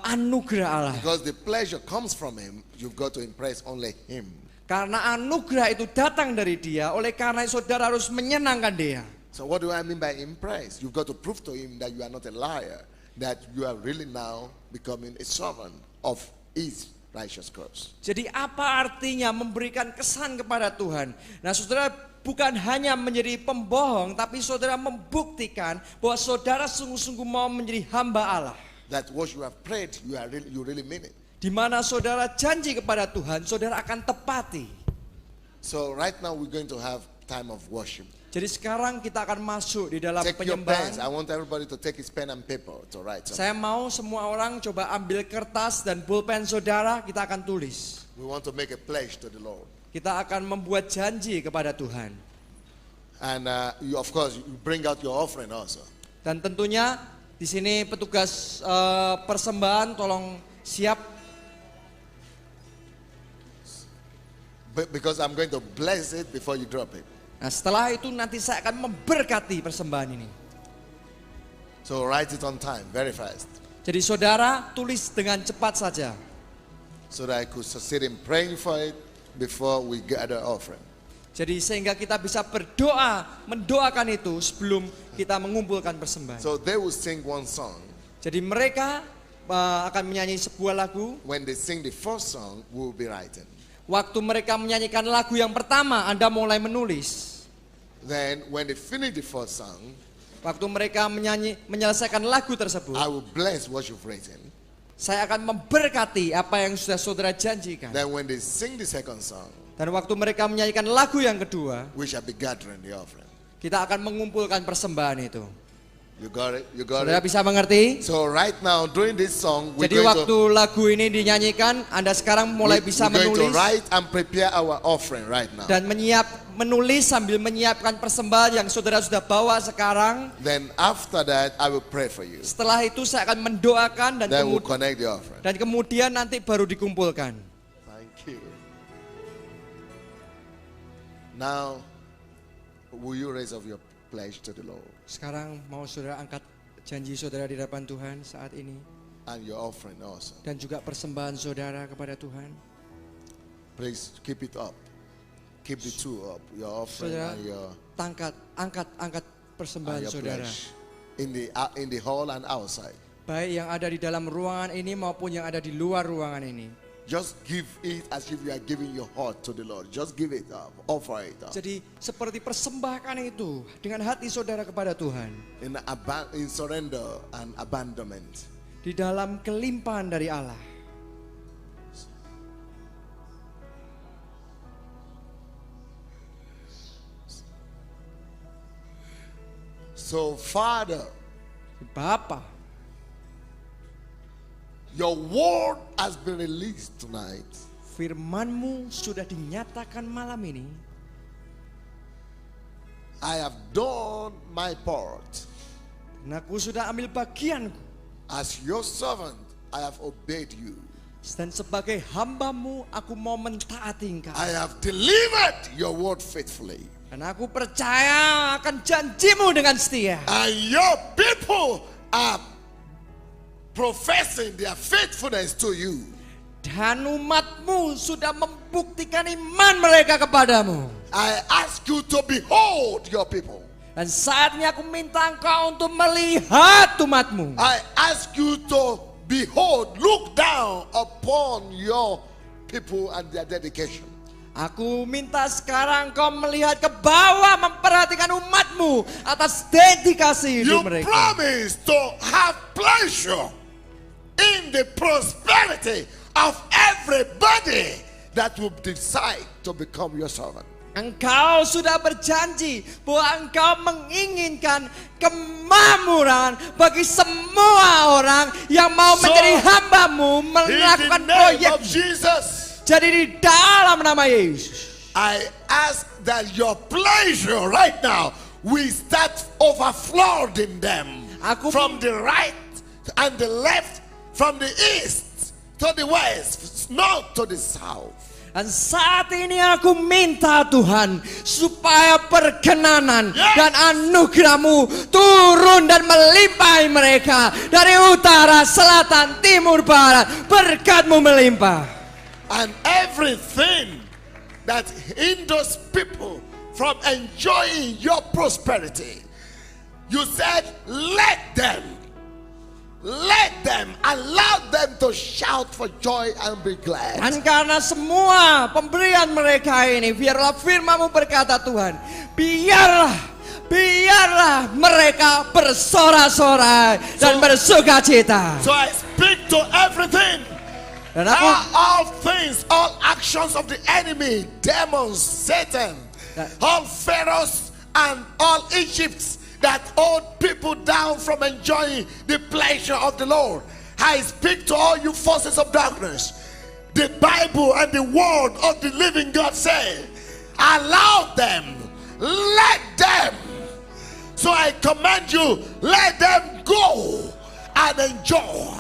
anugerah Allah. Because the pleasure comes from Him, you've got to impress only Him. Karena anugerah itu datang dari Dia, oleh karena saudara harus menyenangkan Dia. So what do I mean by impress? You've got to prove to Him that you are not a liar, that you are really now becoming a servant of His righteous cause. Jadi apa artinya memberikan kesan kepada Tuhan? Nah, saudara bukan hanya menjadi pembohong, tapi saudara membuktikan bahwa saudara sungguh-sungguh mau menjadi hamba Allah. That what you have prayed, you really mean it. Di mana saudara janji kepada Tuhan, saudara akan tepati. So right now we're going to have time of worship. Jadi sekarang kita akan masuk di dalam Take your penyembahan. pens. I want everybody to take his pen and paper to write something. Saya mau semua orang coba ambil kertas dan pulpen saudara, kita akan tulis. We want to make a pledge to the Lord. Kita akan membuat janji kepada Tuhan. And you, of course, you bring out your offering also. Dan tentunya di sini petugas persembahan tolong siap. Because I'm going to bless it before you drop it. Nah, setelah itu nanti saya akan memberkati persembahan ini. So write it on time, very fast. Jadi saudara tulis dengan cepat saja. So that I could succeed in praying for it before we gather offering. Jadi sehingga kita bisa berdoa, mendoakan itu sebelum kita mengumpulkan persembahan. So they will sing one song. Jadi mereka akan menyanyi sebuah lagu. When they sing the first song, we will be writing. Waktu mereka menyanyikan lagu yang pertama, Anda mulai menulis. Then when they finish the first song, waktu mereka menyelesaikan lagu tersebut, I will bless what you've written. Saya akan memberkati apa yang sudah saudara janjikan. Then when they sing the second song, dan waktu mereka menyanyikan lagu yang kedua, we shall be gathering the offering. kita akan mengumpulkan persembahan itu. You got it? You got Saudara it? bisa mengerti? So right now, during this song, we're Jadi going waktu lagu ini dinyanyikan, Anda sekarang mulai bisa we're going to menulis write and prepare our offering right now. dan menulis sambil menyiapkan persembahan yang saudara sudah bawa sekarang. Then after that, I will pray for you. Setelah itu saya akan mendoakan Then we'll connect the offering. dan kemudian nanti baru dikumpulkan. Thank you. Now, will you raise up your pledge to the Lord Sekarang mau saudara angkat janji saudara di hadapan Tuhan saat ini and your offering also? dan juga persembahan saudara kepada Tuhan. Please keep it up. Keep the two up. Your offering Saudara, and your angkat persembahan saudara. pledge in the hall and outside. Baik yang ada di dalam ruangan ini maupun yang ada di luar ruangan ini. Just give it as if you are giving your heart to the Lord. Just give it up. Offer it up. Jadi seperti persembahkan itu dengan hati saudara kepada Tuhan. In surrender and abandonment. Di dalam kelimpahan dari Allah. So Father, Bapa, your word has been released tonight. firman-Mu sudah dinyatakan malam ini. I have done my part. Dan aku sudah ambil bagianku. As your servant, I have obeyed you. Dan sebagai hamba-Mu, aku mau mentaati Engkau. I have delivered your word faithfully. Dan aku percaya akan janji-Mu dengan setia. And your people are professing their faithfulness to you. Dan umat-Mu sudah membuktikan iman mereka kepadamu. I ask you to behold your people. Dan saatnya aku minta Engkau untuk melihat umat-Mu. I ask you to behold, look down upon your people and their dedication. Aku minta sekarang Engkau melihat ke bawah, memperhatikan umat-Mu atas dedikasi You hidup mereka. promise to have pleasure in the prosperity of everybody that will decide to become your servant. Engkau sudah berjanji bahwa Engkau menginginkan kemakmuran bagi semua orang yang mau menjadi hamba-Mu, In melakukan the name proyek. of Jesus, Jadi di dalam nama Yesus, I ask that your pleasure right now will start overflowing them Aku- from the right and the left, from the east to the west, north to the south. dan saat ini aku minta Tuhan supaya perkenanan Yes. dan anugerah-Mu turun dan melimpahi mereka dari utara, selatan, timur, barat. Berkat-Mu melimpah. And everything that hinders people from enjoying your prosperity, you said, let them, allow them to shout for joy and be glad. Dan karena semua pemberian mereka ini, biarlah firman-Mu berkata Tuhan, biarlah mereka bersorak-sorai dan bersukacita. So I speak to everything. Dan aku All things, all actions of the enemy, demons, Satan, all pharaohs and all Egypts that hold people down from enjoying the pleasure of the Lord. I speak to all you forces of darkness. The Bible and the word of the living God say, allow them, let them. So I command you, let them go and enjoy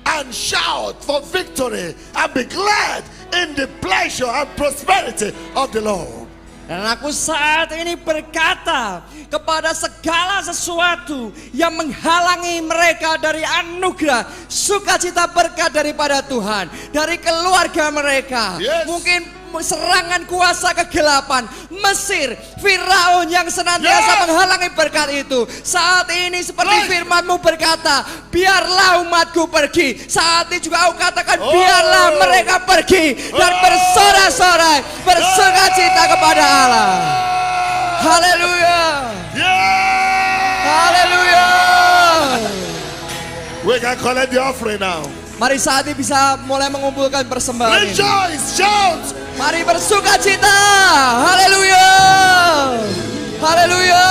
and shout for victory and be glad in the pleasure and prosperity of the Lord. Dan aku saat ini berkata kepada segala sesuatu yang menghalangi mereka dari anugerah, sukacita, berkat daripada Tuhan, dari keluarga mereka. Yes. Mungkin serangan kuasa kegelapan, Mesir, Firaun yang senantiasa Yes. menghalangi berkat itu. Saat ini seperti Yes. firman-Mu berkata, biarlah umatku pergi. Saat ini juga aku katakan, Oh. biarlah mereka pergi dan Oh. bersorak-sorai, bersukacita kepada Allah. Haleluya. Yeah! Haleluya. We can collect the offering now. Mari saat ini bisa mulai mengumpulkan persembahan ini. Rejoice, shout. Mari bersukacita. Haleluya. Haleluya.